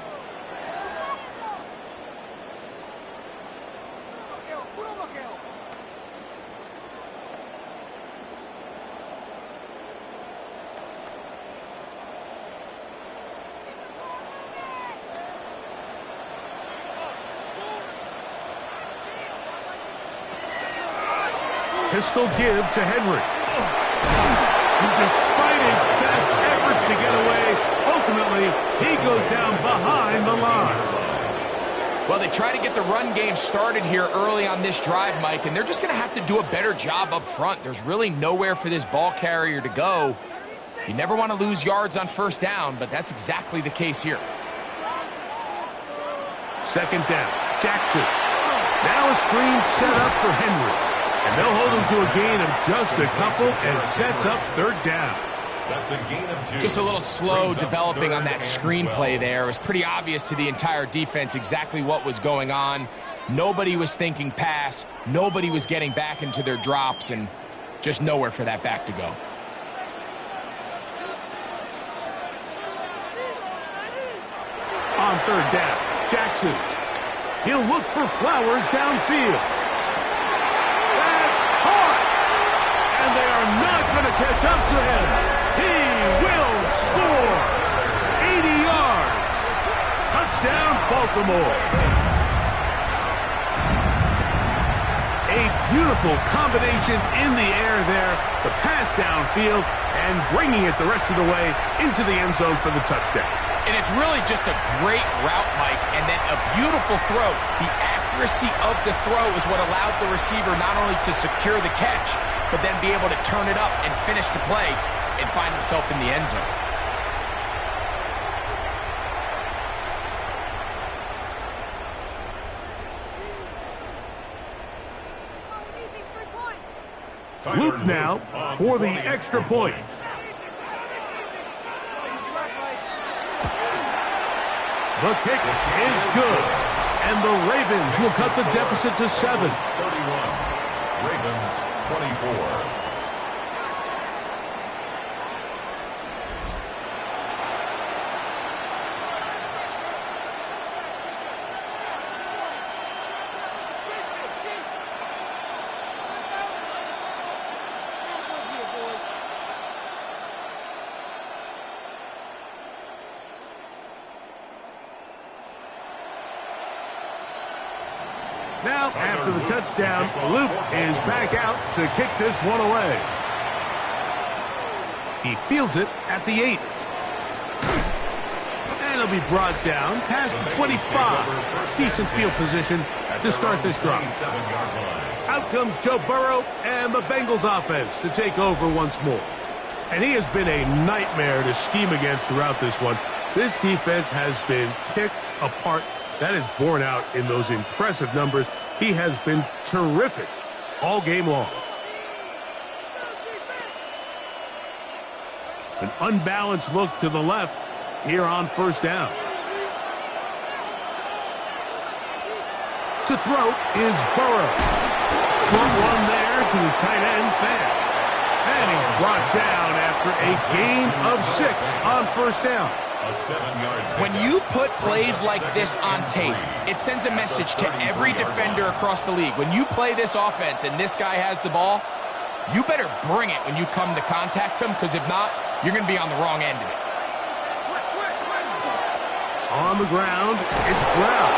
Pistol give to Henry. And despite his best efforts to get away, ultimately, he goes down behind the line. Well, they try to get the run game started here early on this drive, Mike, and they're just going to have to do a better job up front. There's really nowhere for this ball carrier to go. You never want to lose yards on 1st down, but that's exactly the case here. Second down. Jackson. Now a screen set up for Henry. And they'll hold him to a gain of just a couple, and it sets up 3rd down. That's a gain of 2. Just a little slow developing on that screenplay there. It was pretty obvious to the entire defense exactly what was going on. Nobody was thinking pass. Nobody was getting back into their drops, and just nowhere for that back to go. On 3rd down, Jackson. He'll look for Flowers downfield. They are not going to catch up to him. He will score. 80 yards. Touchdown, Baltimore. A beautiful combination in the air there. The pass downfield and bringing it the rest of the way into the end zone for the touchdown. And it's really just a great route, Mike, and then a beautiful throw. The accuracy of the throw is what allowed the receiver not only to secure the catch, but then be able to turn it up and finish the play and find himself in the end zone. Luke now for the extra point. The kick is good, and the Ravens will cut the deficit to 7. 31. Ravens 24. Now, after the touchdown, Luke is back out to kick this one away. He fields it at the 8. And it'll be brought down past the 25. Decent field position to start this drive. Out comes Joe Burrow and the Bengals offense to take over once more. And he has been a nightmare to scheme against throughout this one. This defense has been picked apart. That is borne out in those impressive numbers. He has been terrific all game long. An unbalanced look to the left here on first down. To throw is Burrow. Short one there to his tight end, Fan. And he's brought down after a gain of 6 on first down. When you put plays like this on tape, it sends a message to every defender across the league. When you play this offense and this guy has the ball, you better bring it when you come to contact him, because if not, you're going to be on the wrong end of it. On the ground, it's Brown.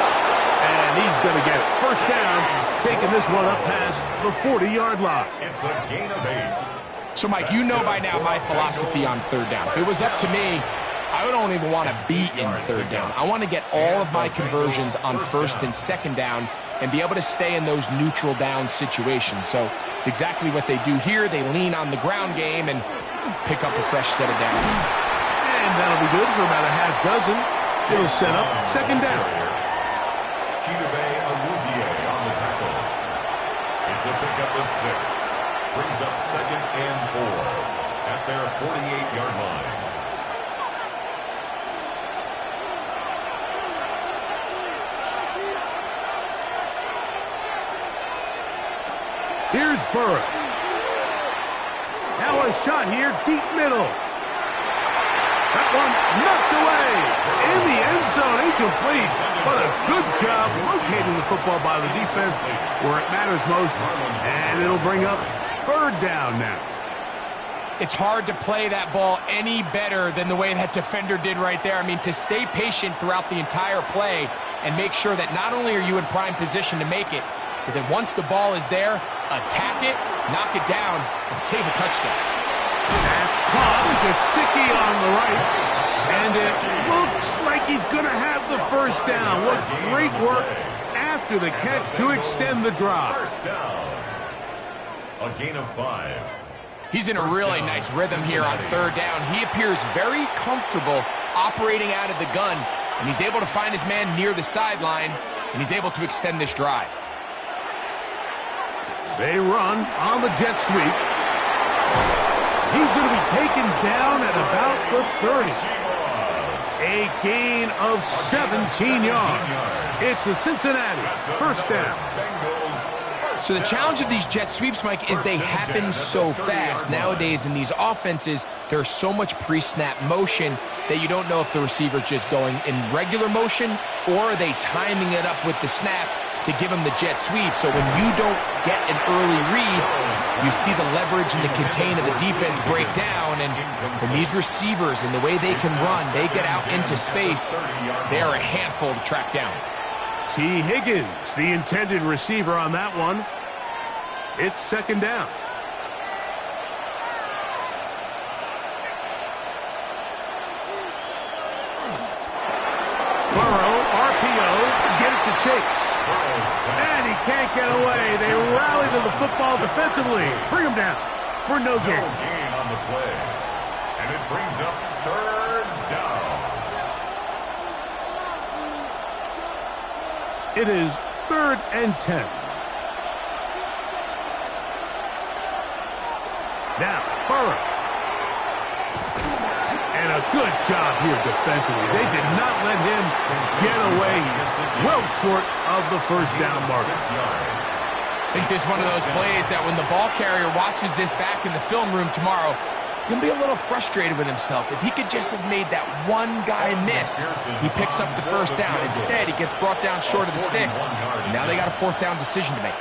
And he's going to get it. First down, taking this one up past the 40-yard line. It's a gain of 8. So, Mike, you know by now my philosophy on third down. If it was up to me, I don't even want to be in third down. I want to get all of my conversions on first and second down and be able to stay in those neutral down situations. So it's exactly what they do here. They lean on the ground game and pick up a fresh set of downs. And that'll be good for about a half dozen. It'll set up second down. Chidobe Awuzie on the tackle. It's a pickup of 6. Brings up second and 4 at their 48-yard line. Here's Burrow. Now a shot here, deep middle. That one knocked away. In the end zone, incomplete. But a good job locating the football by the defense where it matters most. And it'll bring up third down now. It's hard to play that ball any better than the way that defender did right there. I mean, to stay patient throughout the entire play and make sure that not only are you in prime position to make it, but then once the ball is there, attack it, knock it down, and save a touchdown. That's caught. Gesicki on the right. And it looks like he's going to have the first down. What great work after the catch to extend the drive. First down. A gain of 5. He's in a really nice rhythm here on third down. He appears very comfortable operating out of the gun, and he's able to find his man near the sideline, and he's able to extend this drive. They run on the jet sweep. He's going to be taken down at about the 30. A gain of 17 yards. It's a Cincinnati first down. So the challenge of these jet sweeps, Mike, is they happen so fast. Nowadays in these offenses, there's so much pre-snap motion that you don't know if the receiver's just going in regular motion or are they timing it up with the snap to give him the jet sweep. So when you don't get an early read, you see the leverage and the contain of the defense break down. And when these receivers and the way they can run, they get out into space, they are a handful to track down. T. Higgins, the intended receiver on that one. It's second down. Burrow, RPO, get it to Chase. And he can't get away. They rally to the football defensively. Bring him down for no gain. No gain on the play. And it brings up third down. It is 3rd and 10. Now, Burrow. And a good job here defensively. They did not let him get away. He's well short of the first down mark. I think this is one of those plays that when the ball carrier watches this back in the film room tomorrow, he's going to be a little frustrated with himself. If he could just have made that one guy miss, he picks up the first down. Instead, he gets brought down short of the sticks. Now they got a fourth down decision to make.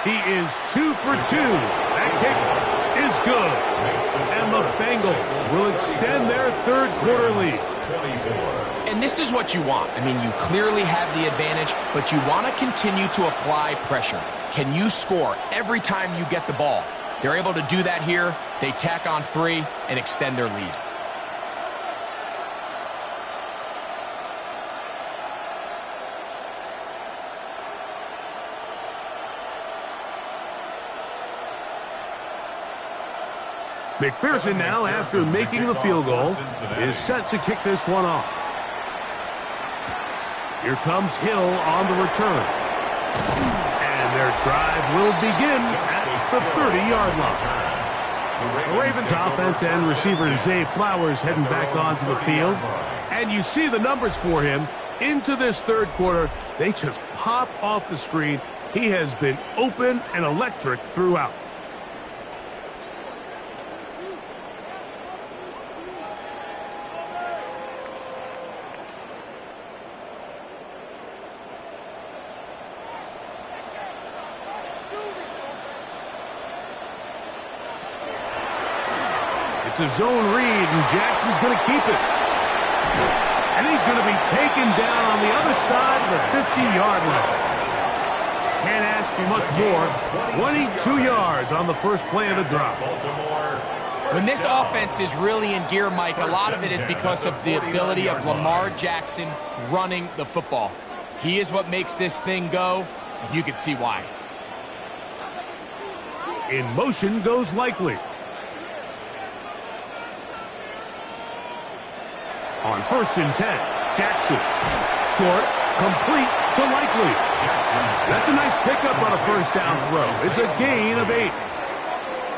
He is 2 for 2. That kick is good. And the Bengals will extend their third quarter lead. And this is what you want. I mean, you clearly have the advantage, but you want to continue to apply pressure. Can you score every time you get the ball? They're able to do that here. They tack on 3 and extend their lead. McPherson now, after making the field goal, is set to kick this one off. Here comes Hill on the return. And their drive will begin at the 30-yard line. The Ravens offense and receiver Zay Flowers heading back onto the field. And you see the numbers for him into this third quarter. They just pop off the screen. He has been open and electric throughout. It's a zone read, and Jackson's going to keep it. And he's going to be taken down on the other side of the 50-yard line. Can't ask for much more. 22 yards on the first play of the drop. When this offense is really in gear, Mike, a lot of it is because of the ability of Lamar Jackson running the football. He is what makes this thing go, and you can see why. In motion goes Likely. On 1st and 10, Jackson. Short, complete to Likely. That's a nice pickup on a first down throw. It's a gain of 8.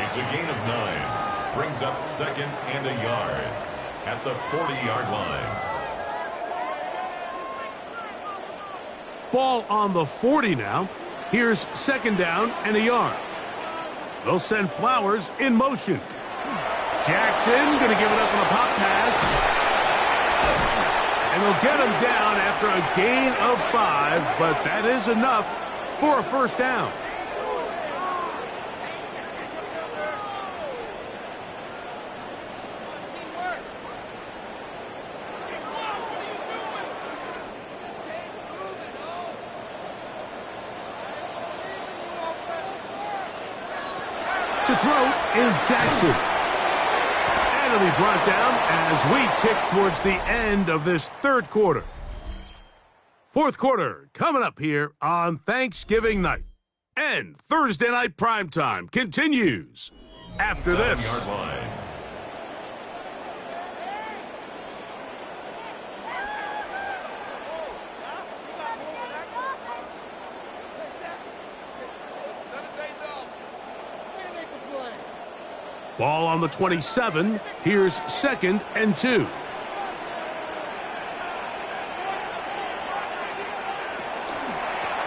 It's a gain of 9. Brings up 2nd and a yard at the 40-yard line. Ball on the 40 now. Here's 2nd down and a yard. They'll send Flowers in motion. Jackson going to give it up on a pop pass. And they'll get him down after a gain of 5, but that is enough for a first down. To throw is Jackson. And he'll be brought down as we tick towards the end of this third quarter. Fourth quarter coming up here on Thanksgiving night. And Thursday night primetime continues after this. 7-yard line. Ball on the 27. Here's 2nd and 2.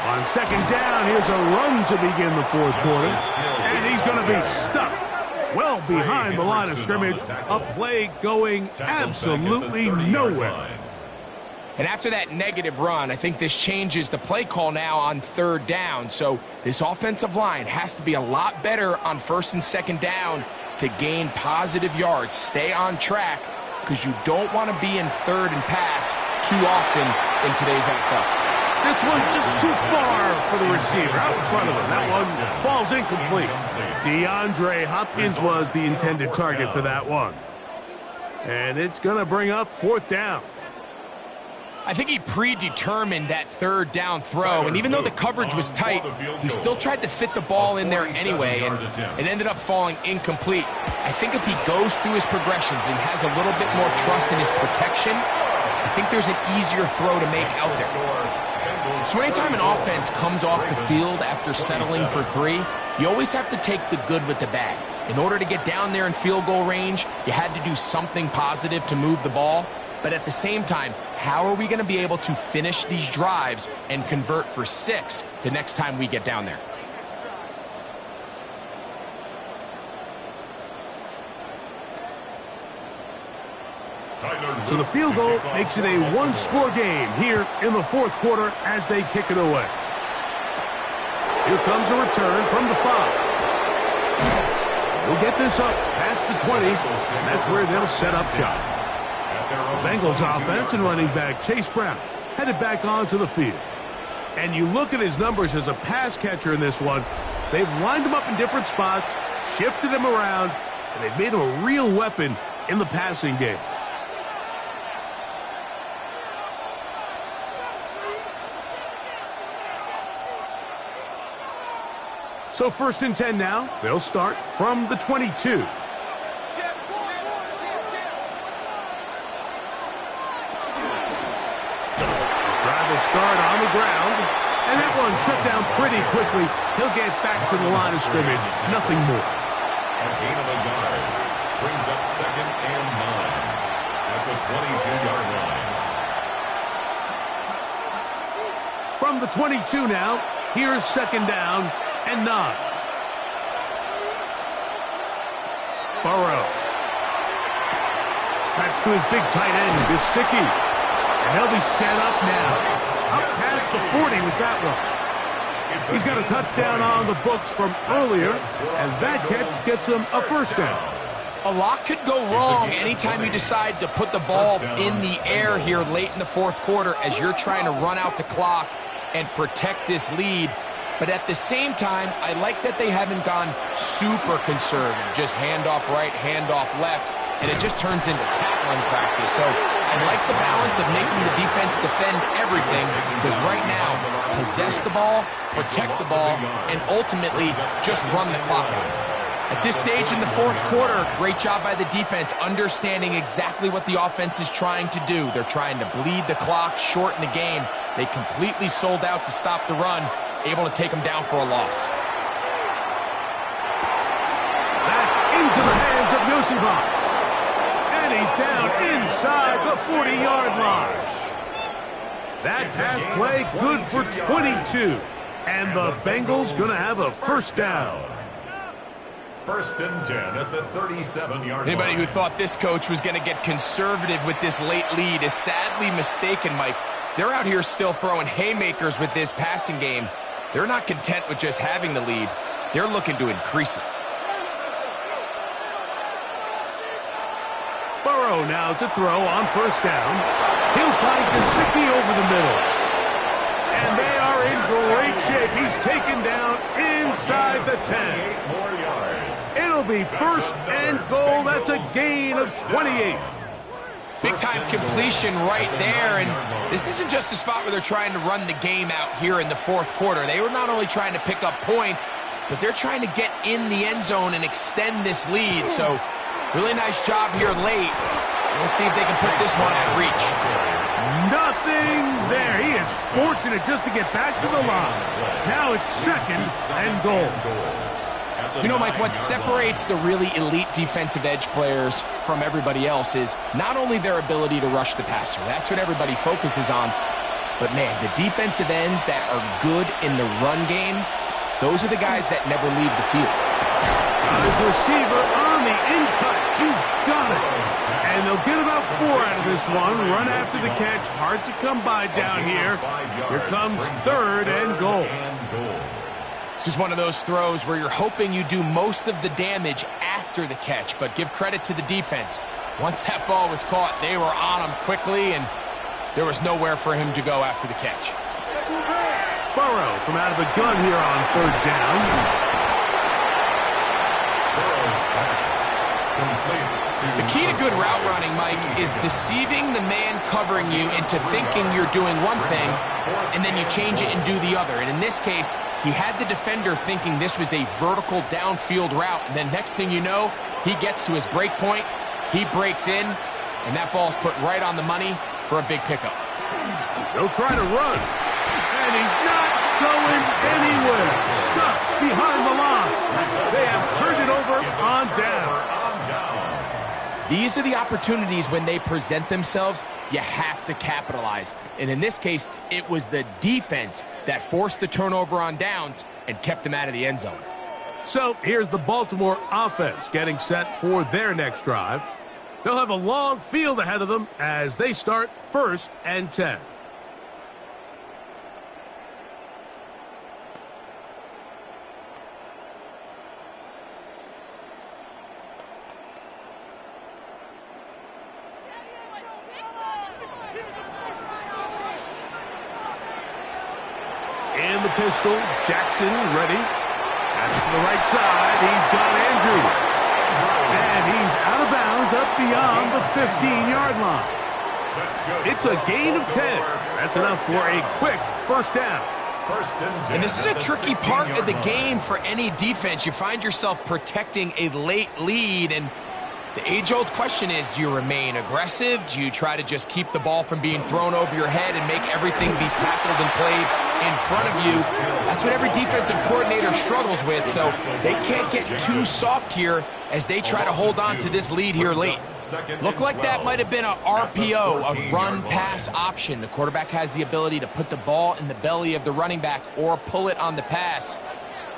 On 2nd down, here's a run to begin the fourth quarter. And he's going to be stuck well behind the line of scrimmage. A play going absolutely nowhere. And after that negative run, I think this changes the play call now on 3rd down. So this offensive line has to be a lot better on 1st and 2nd down to gain positive yards. Stay on track because you don't want to be in 3rd and pass too often in today's NFL. This one just too far for the receiver out in front of him. That one falls incomplete. DeAndre Hopkins was the intended target for that one. And it's going to bring up 4th down. I think he predetermined that 3rd down throw, and even though the coverage was tight, he still tried to fit the ball in there anyway, and it ended up falling incomplete. I think if he goes through his progressions and has a little bit more trust in his protection, I think there's an easier throw to make out there. So anytime an offense comes off the field after settling for 3, you always have to take the good with the bad. In order to get down there in field goal range, you had to do something positive to move the ball. But at the same time, how are we going to be able to finish these drives and convert for 6 the next time we get down there? So the field goal makes it a one-score game here in the fourth quarter as they kick it away. Here comes a return from the 5. We'll get this up past the 20, and that's where they'll set up shop. The Bengals offense and running back Chase Brown headed back onto the field. And you look at his numbers as a pass catcher in this one. They've lined him up in different spots, shifted him around, and they've made him a real weapon in the passing game. So 1st and 10 now. They'll start from the 22. Drive will start on the ground. And that one shut down pretty quickly. He'll get back to the line of scrimmage. Nothing more. A gain of a yard. Brings up 2nd and 9 at the 22-yard line. From the 22 now, here's 2nd down and 9. Burrow. Backs to his big tight end, Gesicki. And they'll be set up now. Up past the 40 with that one. He's got a touchdown on the books from earlier, and that catch gets him a 1st down. A lot could go wrong anytime you decide to put the ball in the air here late in the fourth quarter as you're trying to run out the clock and protect this lead. But at the same time, I like that they haven't gone super conservative. Just handoff right, handoff left, and it just turns into tackling practice. So I like the balance of making the defense defend everything, because right now, possess the ball, protect the ball, and ultimately just run the clock out. At this stage in the fourth quarter, great job by the defense, understanding exactly what the offense is trying to do. They're trying to bleed the clock, shorten the game. They completely sold out to stop the run, able to take them down for a loss. That's into the hands of Yosivas. And he's down inside the 40-yard line. That pass play good for 22. And the Bengals going to have a 1st down. 1st and 10 at the 37-yard line. Anybody who thought this coach was going to get conservative with this late lead is sadly mistaken, Mike. They're out here still throwing haymakers with this passing game. They're not content with just having the lead. They're looking to increase it. Burrow now to throw on 1st down. He'll find Gesicki over the middle. And they are in great shape. He's taken down inside the 10. It'll be 1st and goal. That's a gain of 28. Big-time completion right there, and this isn't just a spot where they're trying to run the game out here in the fourth quarter. They were not only trying to pick up points, but they're trying to get in the end zone and extend this lead. So, really nice job here late. We'll see if they can put this one at reach. Nothing there. He is fortunate just to get back to the line. Now it's 2nd and goal. You know, Mike, what separates the really elite defensive edge players from everybody else is not only their ability to rush the passer. That's what everybody focuses on. But, man, the defensive ends that are good in the run game, those are the guys that never leave the field. His receiver on the in-cut. He's got it. And they'll get about 4 out of this one. Run after the catch. Hard to come by down here. Here comes 3rd and goal. This is one of those throws where you're hoping you do most of the damage after the catch, but give credit to the defense. Once that ball was caught, they were on him quickly, and there was nowhere for him to go after the catch. Burrow from out of the gun here on 3rd down. Burrow's pass completed. The key to good route running, Mike, is deceiving the man covering you into thinking you're doing one thing, and then you change it and do the other. And in this case, he had the defender thinking this was a vertical downfield route, and then next thing you know, he gets to his break point, he breaks in, and that ball's put right on the money for a big pickup. They'll try to run. And he's not going anywhere. Stuck behind the line. They have turned it over on down. These are the opportunities when they present themselves, you have to capitalize. And in this case, it was the defense that forced the turnover on downs and kept them out of the end zone. So here's the Baltimore offense getting set for their next drive. They'll have a long field ahead of them as they start 1st and 10. In the pistol, Jackson ready. That's to the right side. He's got Andrews. And he's out of bounds up beyond the 15-yard line. It's a gain of 10. That's enough for a quick first down. And this is a tricky part of the game for any defense. You find yourself protecting a late lead, and the age-old question is, do you remain aggressive? Do you try to just keep the ball from being thrown over your head and make everything be tackled and played in front of you? That's what every defensive coordinator struggles with, so they can't get too soft here as they try to hold on to this lead here late. Looked like that might have been a RPO, a run-pass option. The quarterback has the ability to put the ball in the belly of the running back or pull it on the pass.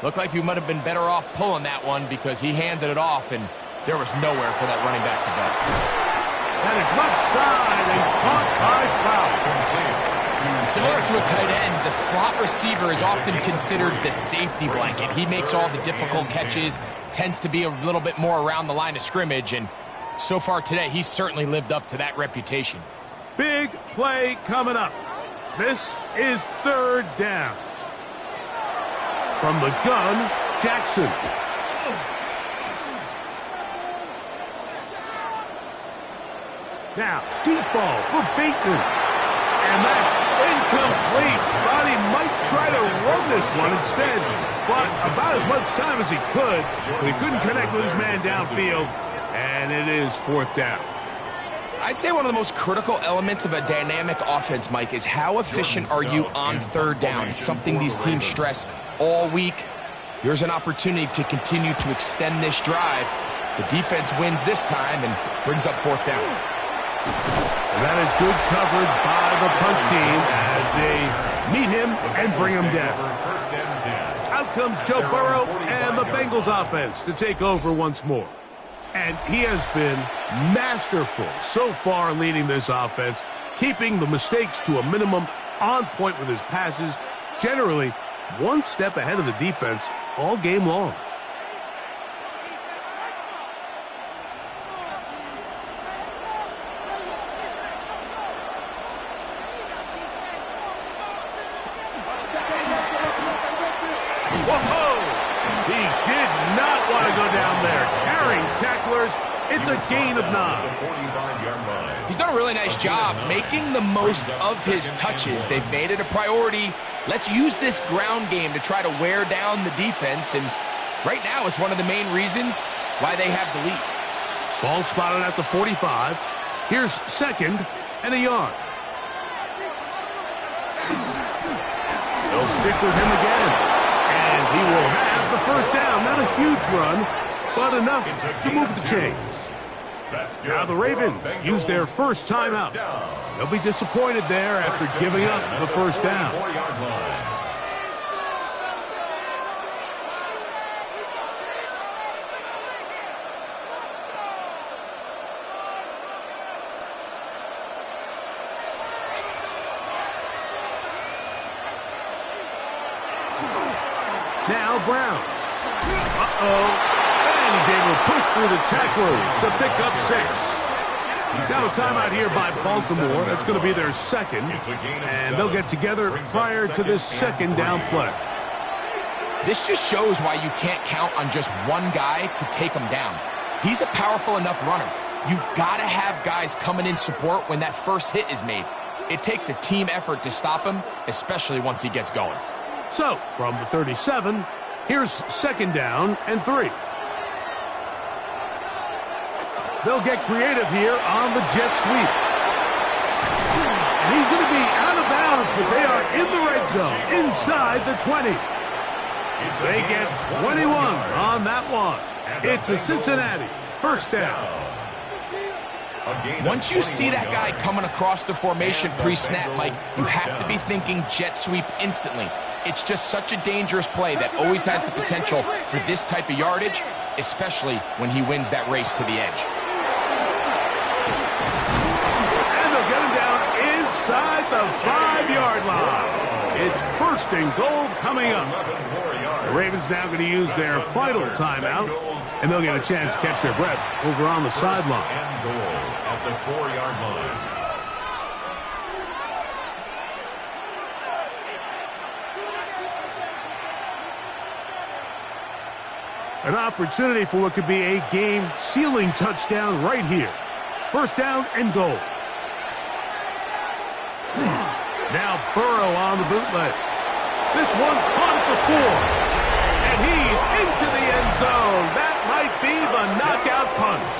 Looked like you might have been better off pulling that one because he handed it off, and there was nowhere for that running back to go. That is left side and caught by Fowl. Similar to a tight end, the slot receiver is often considered the safety blanket. He makes all the difficult catches, tends to be a little bit more around the line of scrimmage, and so far today, he's certainly lived up to that reputation. Big play coming up. This is 3rd down. From the gun, Jackson. Now, deep ball for Bateman. And that's incomplete. Thought he might try to run this one instead. But about as much time as he could. But he couldn't connect with his man downfield. And it is 4th down. I'd say one of the most critical elements of a dynamic offense, Mike, is how efficient are you on 3rd down. It's something these teams stress all week. Here's an opportunity to continue to extend this drive. The defense wins this time and brings up 4th down. And that is good coverage by the punt team as they meet him and bring him down. Out comes Joe Burrow and the Bengals offense to take over once more. And he has been masterful so far leading this offense, keeping the mistakes to a minimum, on point with his passes, generally one step ahead of the defense all game long. It's a gain of 9. He's done a really nice job making the most of his touches. They've made it a priority. Let's use this ground game to try to wear down the defense, and right now it's one of the main reasons why they have the lead. Ball spotted at the 45. Here's 2nd and a yard. They'll stick with him again, and he will have the 1st down. Not a huge run, but enough to move the chains. Now the Ravens use their first timeout. They'll be disappointed there after giving up the 1st down. Now Brown. And he's able to push through the tacklers to pick up 6. Now a timeout here by Baltimore. That's going to be their 2nd. And they'll get together prior to this 2nd down play. This just shows why you can't count on just one guy to take him down. He's a powerful enough runner. You got to have guys coming in support when that first hit is made. It takes a team effort to stop him, especially once he gets going. So, from the 37, here's 2nd down and 3. They'll get creative here on the jet sweep. And He's going to be out of bounds, but they are in the red zone, inside the 20. They get 21 on that one. It's a Cincinnati first down. Once you see that guy coming across the formation pre-snap, Mike, you have to be thinking jet sweep instantly. It's just such a dangerous play that always has the potential for this type of yardage, especially when he wins that race to the edge. And they'll get him down inside the 5-yard line. It's first and goal coming up. The Ravens now going to use their final timeout, and they'll get a chance to catch their breath over on the sideline. And goal at the 4-yard line. An opportunity for what could be a game-sealing touchdown right here. First down and goal. Now Burrow on the bootleg. This one caught at the 4. And he's into the end zone. That might be the knockout punch.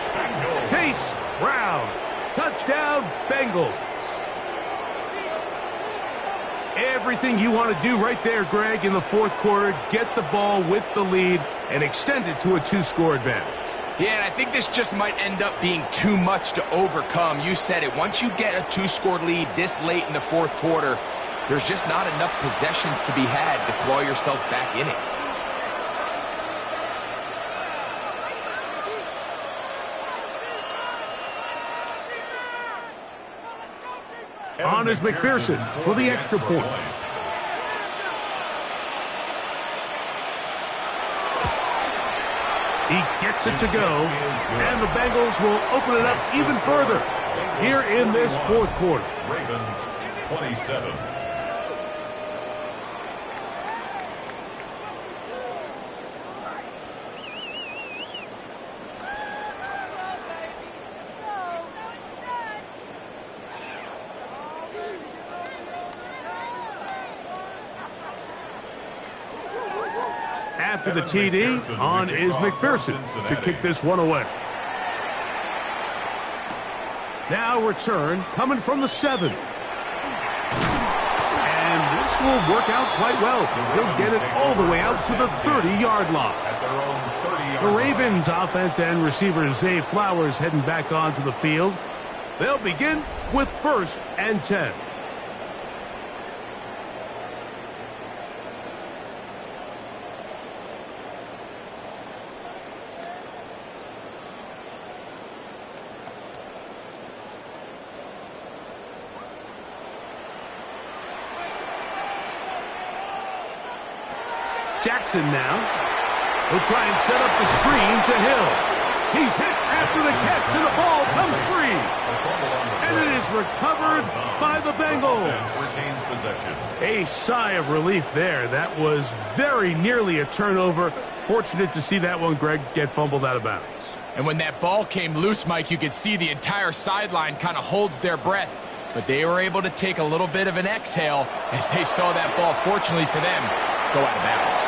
Chase Brown. Touchdown, Bengals. Everything you want to do right there, Greg, in the fourth quarter. Get the ball with the lead and extend it to a 2-score advantage. Yeah, and I think this just might end up being too much to overcome. You said it. Once you get a 2-score lead this late in the fourth quarter, there's just not enough possessions to be had to claw yourself back in it. On is McPherson for the extra point. He gets it to go, and the Bengals will open it up even further here in this fourth quarter. Ravens 27. After the TD, on is McPherson to kick this one away. Now return coming from the 7. And this will work out quite well. He'll get it all the way out to the 30-yard line. The Ravens offense and receiver Zay Flowers heading back onto the field. They'll begin with 1st and 10. Jackson now. He'll try and set up the screen to Hill. He's hit after the catch, and the ball comes free. And it is recovered by the Bengals. Retains possession. A sigh of relief there. That was very nearly a turnover. Fortunate to see that one, Greg, get fumbled out of bounds. And when that ball came loose, Mike, you could see the entire sideline kind of holds their breath. But they were able to take a little bit of an exhale as they saw that ball, fortunately for them, go out of bounds.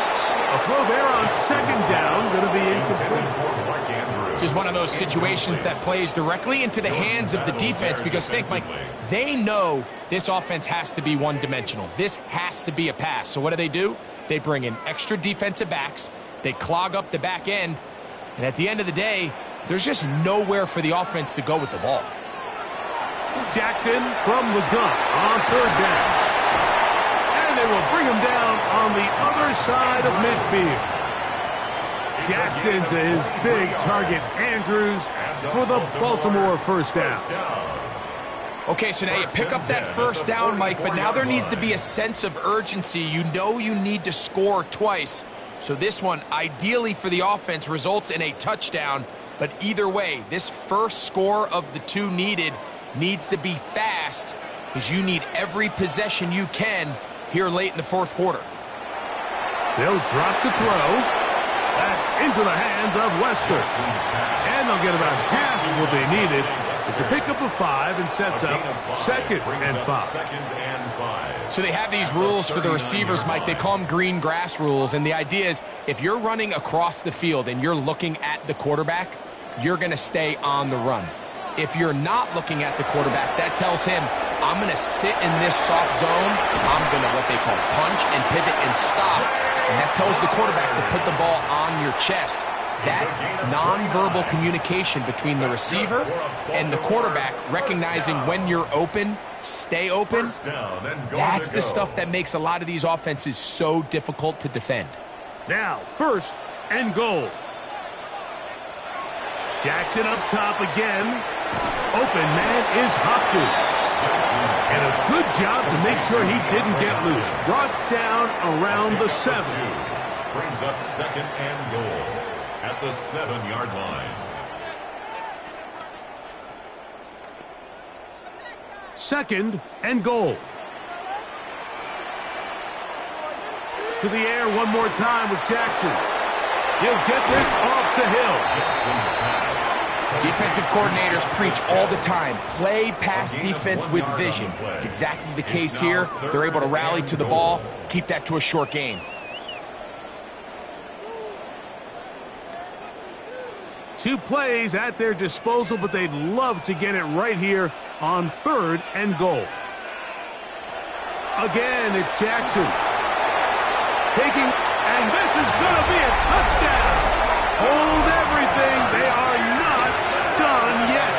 A throw there on 2nd down, going to be incomplete. This is one of those situations that plays directly into the hands of the defense because think, Mike, they know this offense has to be one-dimensional. This has to be a pass. So what do? They bring in extra defensive backs. They clog up the back end. And at the end of the day, there's just nowhere for the offense to go with the ball. Jackson from the gun on 3rd down. And they will bring him down on the other side of midfield. Jackson to his big target, Andrews, for the Baltimore first down. Okay, so now you pick up that first down, Mike, but now there needs to be a sense of urgency. You know you need to score twice. So this one, ideally for the offense, results in a touchdown. But either way, this first score of the 2 needed needs to be fast because you need every possession you can here late in the fourth quarter. They'll drop to throw. That's into the hands of Lester. And they'll get about half of what they needed. It's a pickup of 5 and sets up 2nd and 5. So they have these rules for the receivers, Mike. They call them green grass rules. And the idea is if you're running across the field and you're looking at the quarterback, you're going to stay on the run. If you're not looking at the quarterback, that tells him I'm going to sit in this soft zone. I'm going to what they call punch and pivot and stop. And that tells the quarterback to put the ball on your chest. That nonverbal communication between the receiver and the quarterback, recognizing when you're open, stay open, that's the stuff that makes a lot of these offenses so difficult to defend. Now, 1st and goal. Jackson up top again. Open man is Hopkins. And a good job to make sure he didn't get loose. Brought down around the 7. Brings up 2nd and goal at the 7-yard line. 2nd and goal. To the air one more time with Jackson. He'll get this off to Hill. Jackson's pass. Defensive coordinators preach all the time, play pass defense with vision. It's exactly the case here. They're able to rally to the ball, keep that to a short gain. 2 plays at their disposal, but they'd love to get it right here on 3rd and goal. Again, it's Jackson. Taking, and this is going to be a touchdown. Hold everything. They are not done yet.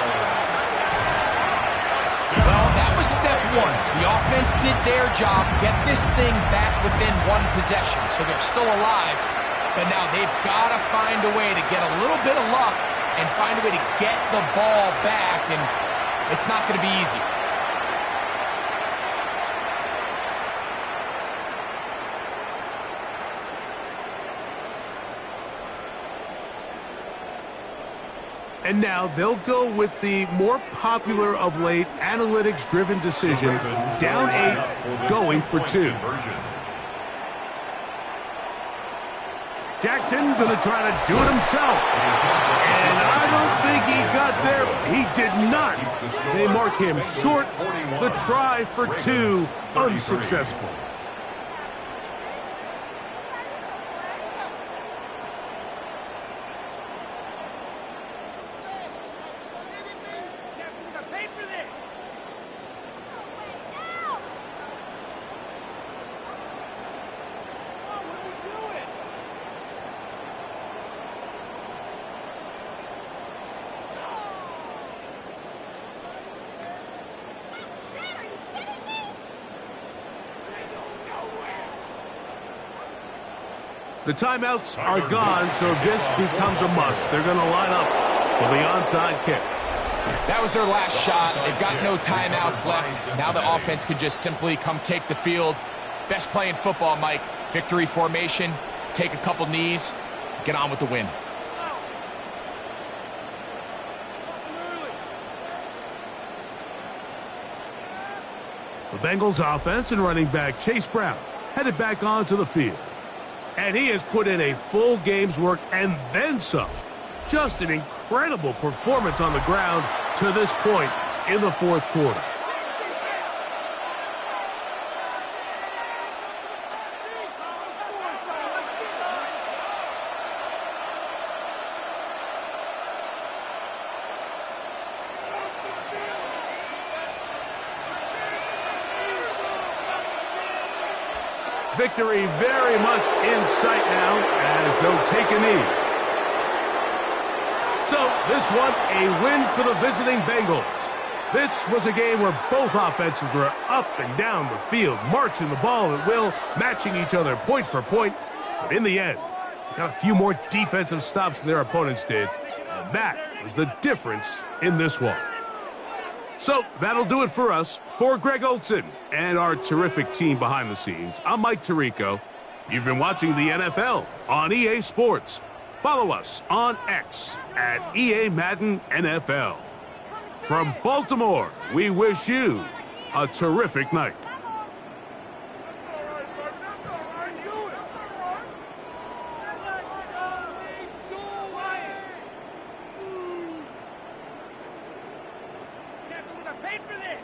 Well, that was step 1. The offense did their job, get this thing back within 1 possession, so they're still alive. But now they've got to find a way to get a little bit of luck and find a way to get the ball back, and it's not going to be easy. And now they'll go with the more popular of late analytics-driven decision, down 8, going for 2. Jackson going to try to do it himself. And I don't think he got there. He did not. They mark him short. The try for 2, unsuccessful. The timeouts are gone, so this becomes a must. They're going to line up for the onside kick. That was their last shot. They've got no timeouts left. Now the offense can just simply come take the field. Best play in football, Mike. Victory formation, take a couple knees, get on with the win. The Bengals offense and running back Chase Brown headed back onto the field. And he has put in a full game's work and then some. Just an incredible performance on the ground to this point in the 4th quarter. Victory very much in sight now as they'll take a knee. So this one, a win for the visiting Bengals. This was a game where both offenses were up and down the field, marching the ball at will, matching each other point for point. But in the end, they got a few more defensive stops than their opponents did. And that was the difference in this one. So that'll do it for us. For Greg Olson and our terrific team behind the scenes, I'm Mike Tirico. You've been watching the NFL on EA Sports. Follow us on X at EA Madden NFL. From Baltimore, we wish you a terrific night. Paid for this!